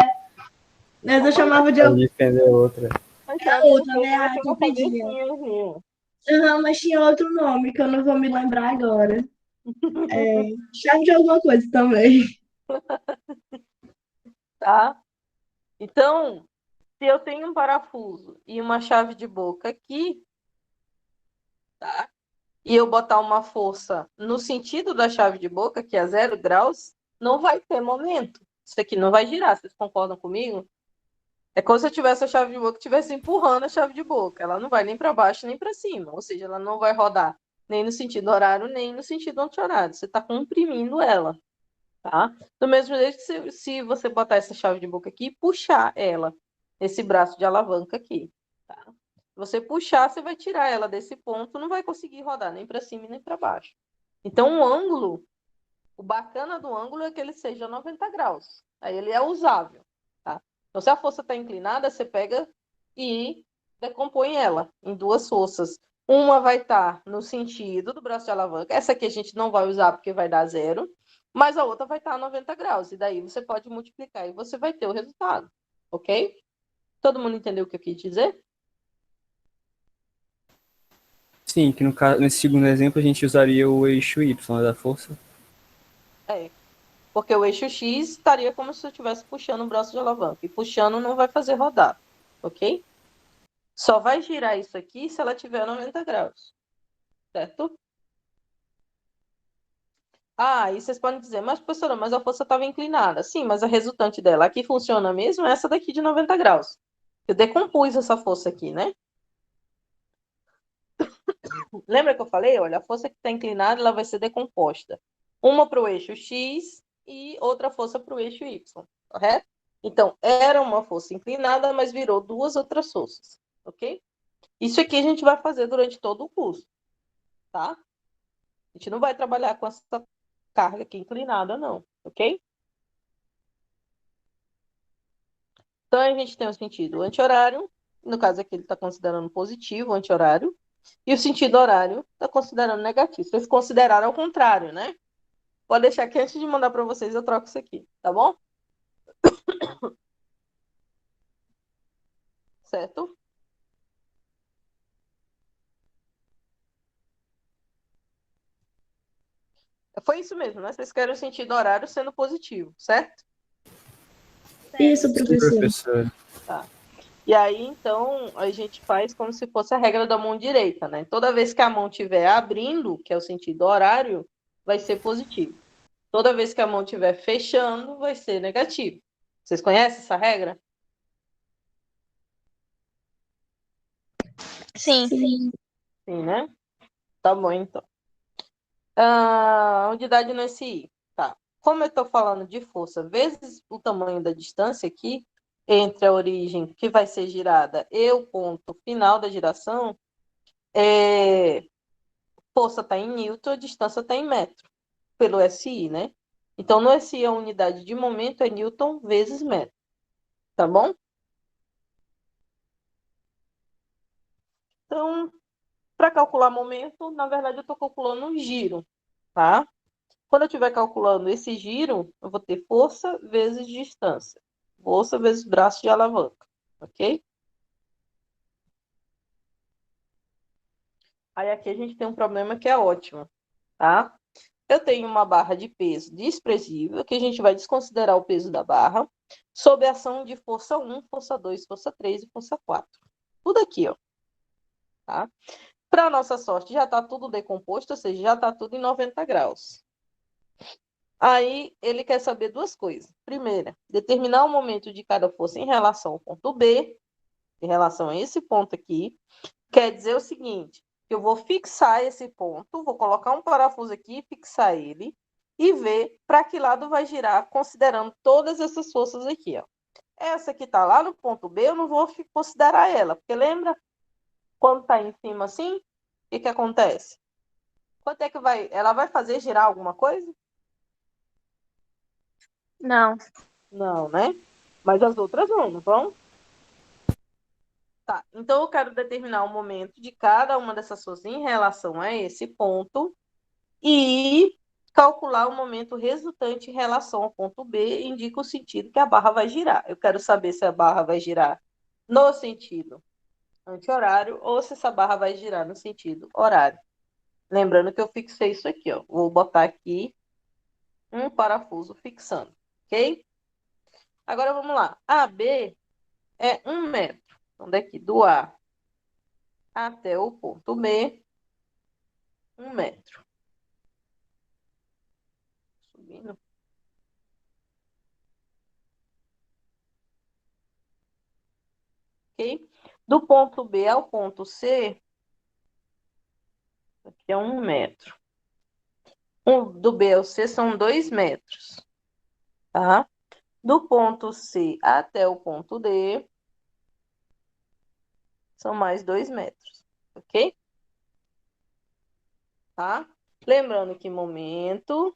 Mas eu chamava de A defender outra. A chave de outra, né? fenda vai A ter que eu uma pedia. cabecinha. Aham, mas tinha outro nome que eu não vou me lembrar agora. Chave de alguma coisa também. Tá? Então, se eu tenho um parafuso e uma chave de boca aqui, tá? E eu botar uma força no sentido da chave de boca, que é 0 graus, não vai ter momento. Isso aqui não vai girar, vocês concordam comigo? É como se eu tivesse a chave de boca, estivesse empurrando a chave de boca. Ela não vai nem para baixo nem para cima. Ou seja, ela não vai rodar nem no sentido horário, nem no sentido anti-horário. Você está comprimindo ela, tá? Do mesmo jeito que se você botar essa chave de boca aqui e puxar ela, esse braço de alavanca aqui, tá? Se você puxar, você vai tirar ela desse ponto, não vai conseguir rodar nem para cima nem para baixo. Então, o ângulo, o bacana do ângulo é que ele seja 90 graus. Aí ele é usável, tá? Então, se a força está inclinada, você pega e decompõe ela em duas forças. Uma vai estar no sentido do braço de alavanca. Essa aqui a gente não vai usar porque vai dar 0. Mas a outra vai estar a 90 graus. E daí você pode multiplicar e você vai ter o resultado. Ok? Todo mundo entendeu o que eu quis dizer? Sim, que no caso, nesse segundo exemplo a gente usaria o eixo Y da força. É. Porque o eixo X estaria como se eu estivesse puxando o braço de alavanca. E puxando não vai fazer rodar. Ok? Só vai girar isso aqui se ela tiver 90 graus. Certo? Ah, e vocês podem dizer, mas professora, mas a força estava inclinada. Sim, mas a resultante dela aqui funciona mesmo, é essa daqui de 90 graus. Eu decompus essa força aqui, né? Lembra que eu falei? Olha, a força que está inclinada, ela vai ser decomposta. Uma para o eixo X e outra força para o eixo Y, correto? Então, era uma força inclinada, mas virou duas outras forças, ok? Isso aqui a gente vai fazer durante todo o curso, tá? A gente não vai trabalhar com essa carga aqui inclinada, não, ok? Então, a gente tem o sentido anti-horário, no caso aqui ele está considerando positivo, anti-horário, E o sentido horário está considerando negativo. Vocês consideraram ao contrário, né? Pode deixar que antes de mandar para vocês eu troco isso aqui, tá bom? Certo? Foi isso mesmo, né? Vocês querem o sentido horário sendo positivo, certo? Isso, Sim, professora. professora. Tá. E aí, então, a gente faz como se fosse a regra da mão direita, né? Toda vez que a mão estiver abrindo, que é o sentido horário, vai ser positivo. Toda vez que a mão estiver fechando, vai ser negativo. Vocês conhecem essa regra? Sim. Sim. Sim, né? Tá bom, então. A unidade no SI. Tá. Como eu estou falando de força vezes o tamanho da distância aqui, entre a origem que vai ser girada e o ponto final da giração, força está em Newton, a distância está em metro, pelo SI, né? Então, no SI, a unidade de momento é Newton vezes metro. Tá bom? Então, para calcular momento, na verdade, eu estou calculando um giro, tá? Quando eu estiver calculando esse giro, eu vou ter força vezes distância. Força vezes braço de alavanca, ok? Aí aqui a gente tem um problema que é ótimo, tá? Eu tenho uma barra de peso desprezível, que a gente vai desconsiderar o peso da barra, sob a ação de força 1, força 2, força 3 e força 4. Tudo aqui, ó. Tá? Para nossa sorte, já está tudo decomposto, ou seja, já está tudo em 90 graus. Aí ele quer saber duas coisas. Primeira, determinar o momento de cada força em relação ao ponto B, em relação a esse ponto aqui. Quer dizer o seguinte, que eu vou fixar esse ponto, vou colocar um parafuso aqui, fixar ele, e ver para que lado vai girar, considerando todas essas forças aqui. Ó. Essa que está lá no ponto B, eu não vou considerar ela, porque lembra, quando está em cima assim, o que acontece? Quanto é que vai? Ela vai fazer girar alguma coisa? Não. Não, né? Mas as outras vão, não vão? Tá, então eu quero determinar o momento de cada uma dessas forças em relação a esse ponto e calcular o momento resultante em relação ao ponto B, indica o sentido que a barra vai girar. Eu quero saber se a barra vai girar no sentido anti-horário ou se essa barra vai girar no sentido horário. Lembrando que eu fixei isso aqui, ó. Vou botar aqui um parafuso fixando, ok? Agora vamos lá. AB é 1 metro. Então, daqui do A até o ponto B, 1 metro. Subindo. Ok? Do ponto B ao ponto C, aqui é 1 metro. Do B ao C são 2 metros. Tá? Do ponto C até o ponto D, são mais 2 metros. Ok? Tá? Lembrando que momento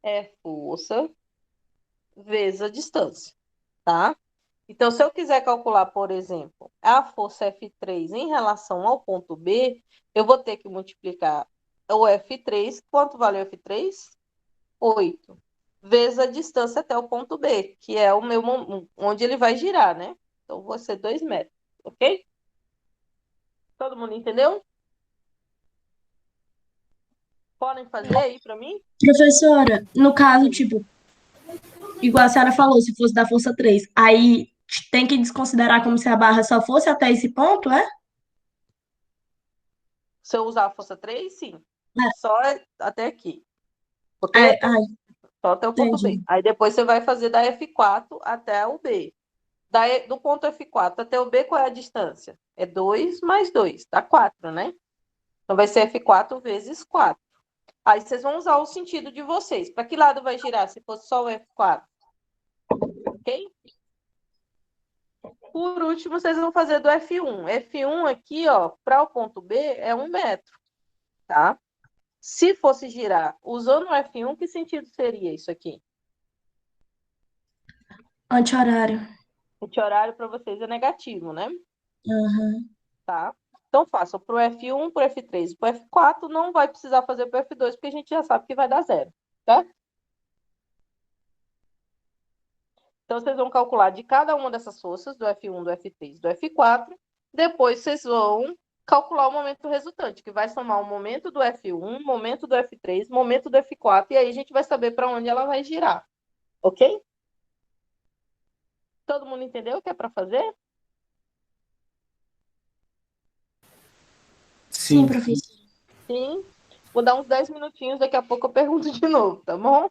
é força vezes a distância. Tá? Então, se eu quiser calcular, por exemplo, a força F3 em relação ao ponto B, eu vou ter que multiplicar o F3. Quanto vale o F3? 8. Vezes a distância até o ponto B, que é o meu onde ele vai girar, né? Então, vai ser 2 metros, ok? Todo mundo entendeu? Podem fazer aí para mim? Professora, no caso, tipo, igual a senhora falou, se fosse da força 3, aí tem que desconsiderar como se a barra só fosse até esse ponto, é? Se eu usar a força 3, sim. Só até aqui. Ok? Só até o ponto B. Entendi. Aí depois você vai fazer da F4 até o B. Do ponto F4 até o B, qual é a distância? É 2 mais 2, dá 4, né? Então vai ser F4 vezes 4. Aí vocês vão usar o sentido de vocês. Para que lado vai girar se fosse só o F4? Ok? Por último, vocês vão fazer do F1. F1 aqui, ó, para o ponto B é 1 metro, tá? Se fosse girar usando o F1, que sentido seria isso aqui? Anti-horário. Esse horário para vocês é negativo, né? Aham. Tá? Então, faça para o F1, para o F3, para o F4, não vai precisar fazer para o F2, porque a gente já sabe que vai dar zero, tá? Então, vocês vão calcular de cada uma dessas forças, do F1, do F3, do F4, depois vocês vão calcular o momento resultante, que vai somar o momento do F1, momento do F3, momento do F4, e aí a gente vai saber para onde ela vai girar, ok? Todo mundo entendeu o que é para fazer? Sim, Sim. professor. Sim. Vou dar uns 10 minutinhos, daqui a pouco eu pergunto de novo, tá bom?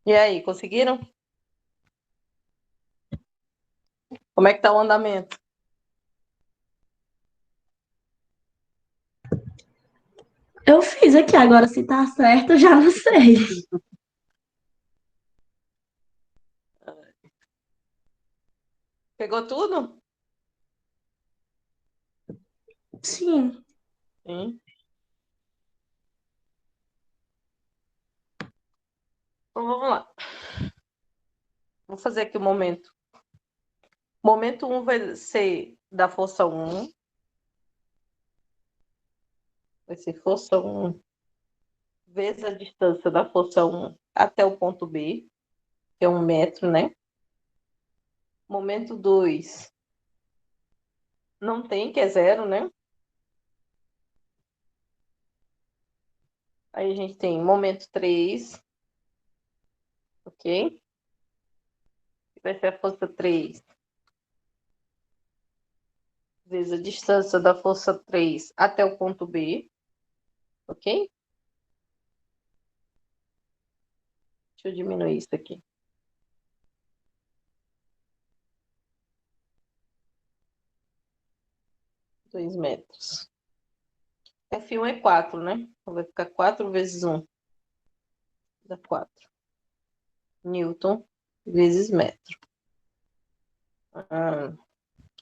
E aí, conseguiram? Como é que tá o andamento? Eu fiz aqui, agora se tá certo, eu já não sei. Pegou tudo? Sim. Sim. Então, vamos lá. Vou fazer aqui o momento. Momento 1 vai ser da força 1. Vai ser força 1 vezes a distância da força 1 até o ponto B, que é 1 metro, né? Momento 2 não tem, que é 0, né? Aí a gente tem momento 3, ok? Vai ser a força 3 vezes a distância da força 3 até o ponto B, ok? Deixa eu diminuir isso aqui. Dois metros. F1 é 4, né? Então vai ficar 4 vezes 1. Dá 4. Newton vezes metro.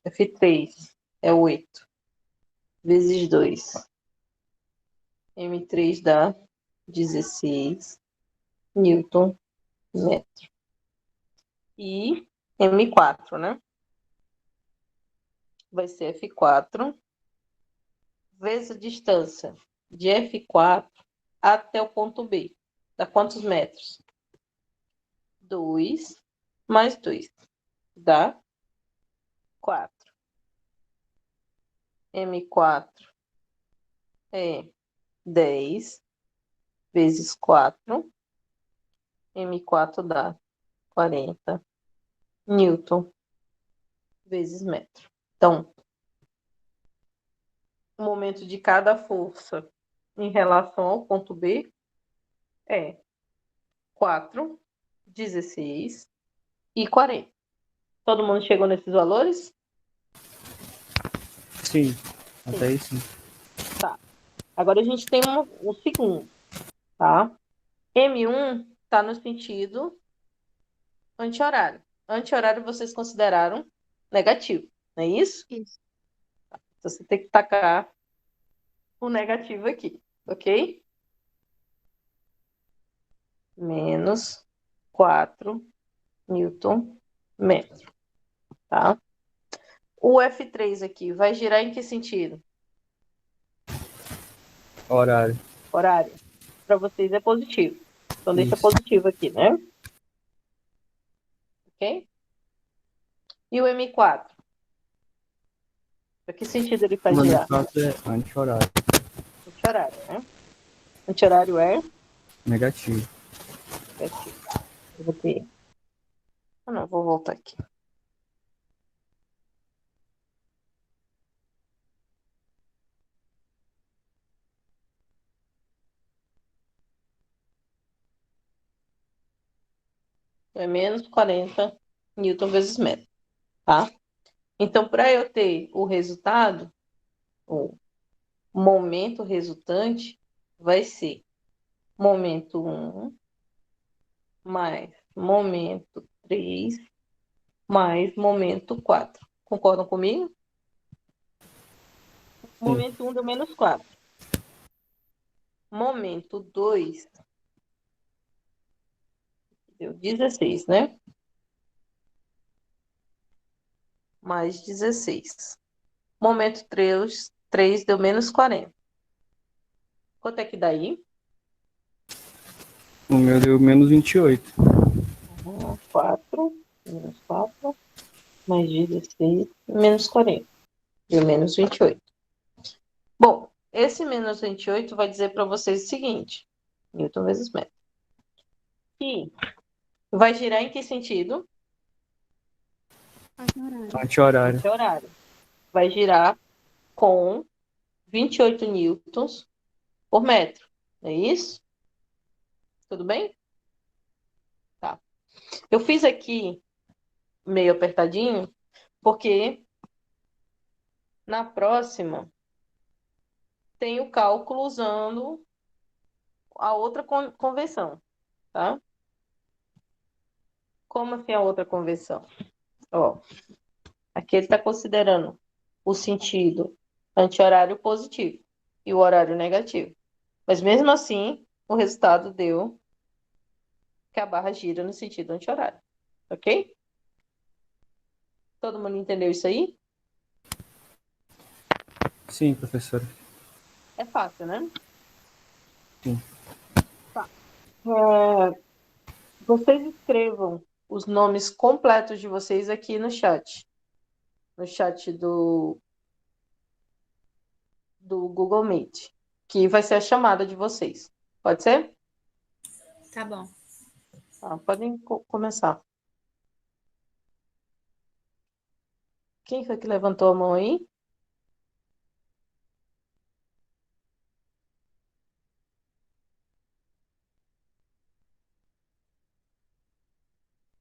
F3 é 8. Vezes 2. M3 dá 16 Newton metro. E M4, né? Vai ser F4 vezes a distância de F4 até o ponto B. Dá quantos metros? 2 mais 2. Dá 4. M4 é 10 vezes 4. M4 dá 40 Newton vezes metro. Então, o momento de cada força em relação ao ponto B é 4, 16 e 40. Todo mundo chegou nesses valores? Sim, até aí sim. Tá. Agora a gente tem um segundo, tá? M1 está no sentido anti-horário. Anti-horário vocês consideraram negativo, não é isso? Isso. Então, você tem que tacar o negativo aqui, ok? Menos 4 Newton metro, tá? O F3 aqui vai girar em que sentido? Horário. Horário. Para vocês é positivo. Então deixa Isso. positivo aqui, né? Ok? E o M4? Para que sentido ele faz O girar? fato é anti-horário. Anti-horário, né? Anti-horário é Negativo. negativo. Eu vou ter. Ah, não, vou voltar aqui. É menos 40 Newton vezes metro, tá? Então, para eu ter o resultado, o momento resultante, vai ser momento 1 mais momento 3 mais momento 4. Concordam comigo? Momento 1 deu menos 4. Momento 2 deu 16, né? Mais 16. Momento 3 deu menos 40. Quanto é que dá aí? O meu deu menos 28. 4, menos 4, mais 16, menos 40. Deu menos 28. Bom, esse menos 28 vai dizer para vocês o seguinte: Newton vezes metro. E vai girar em que sentido? Anti-horário. Anti-horário. Vai girar com 28 newtons por metro. É isso? Tudo bem? Eu fiz aqui meio apertadinho, porque na próxima tem o cálculo usando a outra convenção, tá? Como assim a outra convenção? Ó, aqui ele está considerando o sentido anti-horário positivo e o horário negativo. Mas mesmo assim, o resultado deu que a barra gira no sentido anti-horário. Ok? Todo mundo entendeu isso aí? Sim, professora. É fácil, né? Sim. Tá. Vocês escrevam os nomes completos de vocês aqui no chat. No chat do Google Meet. Que vai ser a chamada de vocês. Pode ser? Tá bom. Tá, podem começar. Quem foi que levantou a mão aí?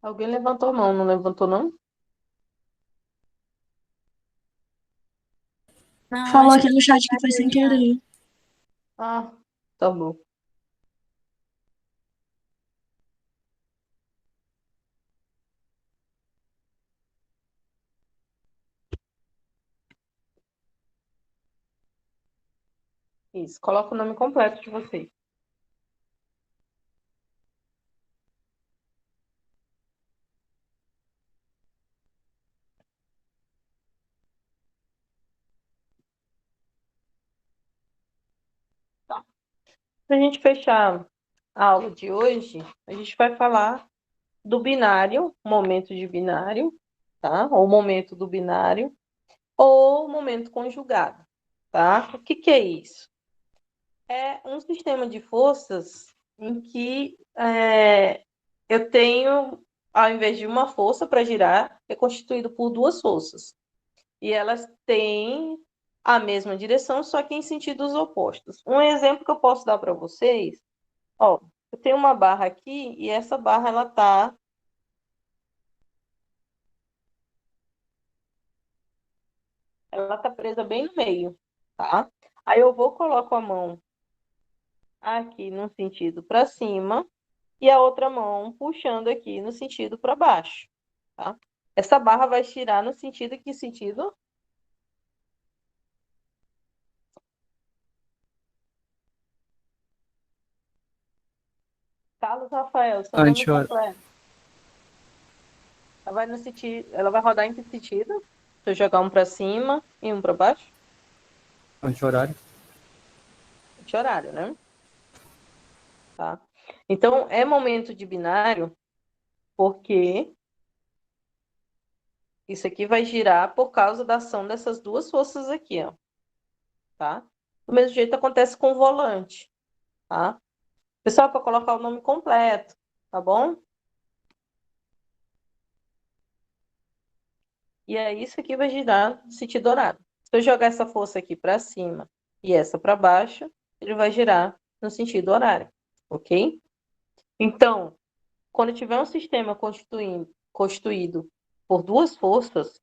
Alguém levantou a mão, não levantou, não? Não, Falou acho aqui que no foi chat que foi sem Adriana. querer. Ah, tá bom. Isso, coloca o nome completo de vocês. Tá. Para a gente fechar a aula de hoje, a gente vai falar do binário, momento de binário, tá? Ou momento do binário, ou momento conjugado, tá? O que que é isso? É um sistema de forças em que eu tenho, ao invés de uma força para girar, é constituído por duas forças. E elas têm a mesma direção, só que em sentidos opostos. Um exemplo que eu posso dar para vocês, ó, eu tenho uma barra aqui e essa barra ela tá presa bem no meio, tá? Aí eu vou coloco a mão aqui no sentido para cima e a outra mão puxando aqui no sentido para baixo, tá? Essa barra vai girar no sentido que sentido? Carlos Rafael, seu nome Anti-hora. completo. Ela vai no sentido, ela vai rodar em que sentido? Se eu jogar um para cima e um para baixo? Anti-horário. Anti-horário, né? Tá. Então, é momento de binário porque isso aqui vai girar por causa da ação dessas duas forças aqui, ó. Tá? Do mesmo jeito acontece com o volante, tá? Pessoal, para colocar o nome completo, tá bom? E aí isso aqui vai girar no sentido horário. Se eu jogar essa força aqui para cima e essa para baixo, ele vai girar no sentido horário, ok? Então, quando tiver um sistema constituído por duas forças,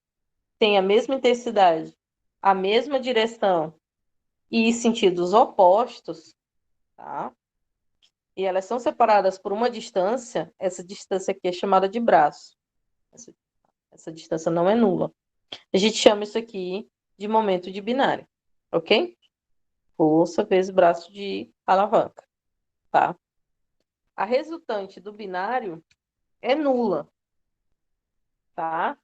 tem a mesma intensidade, a mesma direção e sentidos opostos, tá? E elas são separadas por uma distância, essa distância aqui é chamada de braço. Essa distância não é nula. A gente chama isso aqui de momento de binário, ok? Força vezes braço de alavanca, tá? A resultante do binário é nula, tá?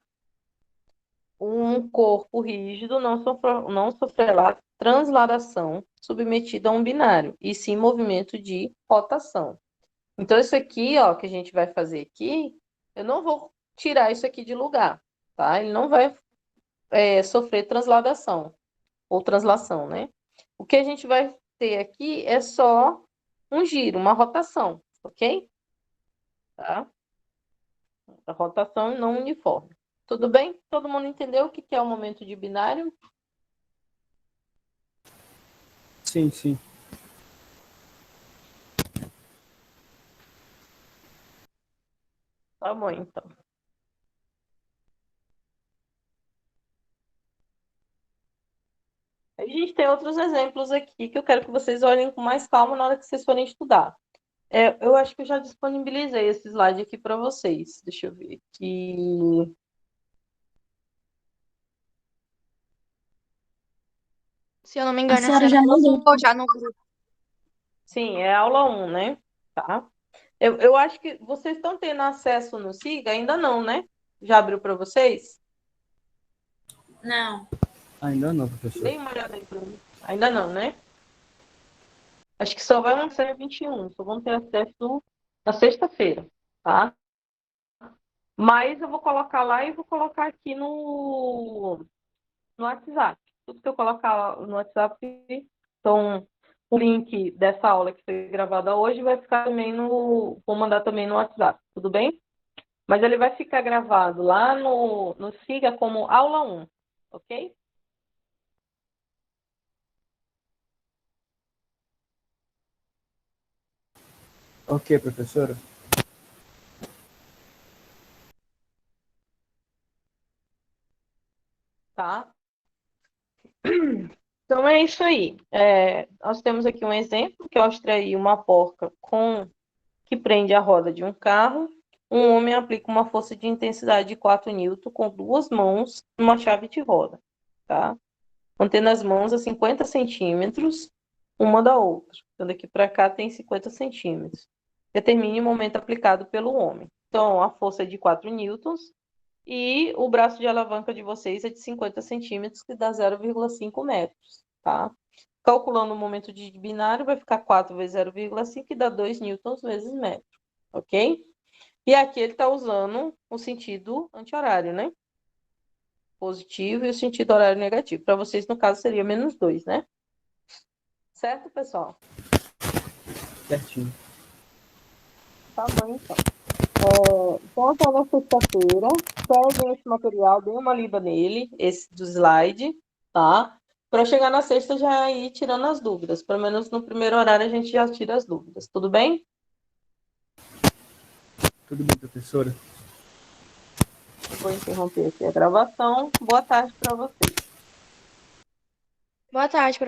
Um corpo rígido não sofrerá transladação submetido a um binário, e sim movimento de rotação. Então, isso aqui, ó, que a gente vai fazer aqui, eu não vou tirar isso aqui de lugar, tá? Ele não vai sofrer transladação, ou translação, né? O que a gente vai ter aqui é só um giro, uma rotação, ok? Tá? A rotação não uniforme. Tudo bem? Todo mundo entendeu o que é o momento de binário? Sim, sim. bom, então. A gente tem outros exemplos aqui que eu quero que vocês olhem com mais calma na hora que vocês forem estudar. Eu acho que eu já disponibilizei esse slide aqui para vocês. Deixa eu ver aqui. Se eu não me A engano, senhora essa já aula mandou. ficou já no grupo. Sim, é aula 1, né? Tá? Eu acho que vocês estão tendo acesso no SIGA? Ainda não, né? Já abriu para vocês? Não. Ainda não, professor. Dê uma olhada aí para mim. Ainda não, né? Acho que só vai lançar em 21. Só vão ter acesso na sexta-feira, tá? Mas eu vou colocar lá e vou colocar aqui no WhatsApp. Tudo que eu colocar no WhatsApp, então o link dessa aula que foi gravada hoje vai ficar também vou mandar também no WhatsApp, tudo bem? Mas ele vai ficar gravado lá no SIGA como aula 1, ok? Ok, professora. Tá? Então é isso aí. Nós temos aqui um exemplo que eu extraí uma porca que prende a roda de um carro. Um homem aplica uma força de intensidade de 4 newton com duas mãos numa chave de roda, tá? Mantendo as mãos a 50 centímetros uma da outra. Então, daqui para cá tem 50 centímetros. Determine o momento aplicado pelo homem. Então, a força é de 4 newtons e o braço de alavanca de vocês é de 50 centímetros, que dá 0,5 metros, tá? Calculando o momento de binário, vai ficar 4 vezes 0,5, que dá 2 newtons vezes metro, ok? E aqui ele está usando o sentido anti-horário, né? Positivo e o sentido horário negativo. Para vocês, no caso, seria -2, né? Certo, pessoal? Certinho. Tá bom, então. Então, até na sexta-feira, peguem esse material, deem uma lida nele, esse do slide, tá? Para chegar na sexta já ir tirando as dúvidas. Pelo menos no primeiro horário a gente já tira as dúvidas. Tudo bem? Tudo bem, professora. Vou interromper aqui a gravação. Boa tarde para vocês. Boa tarde,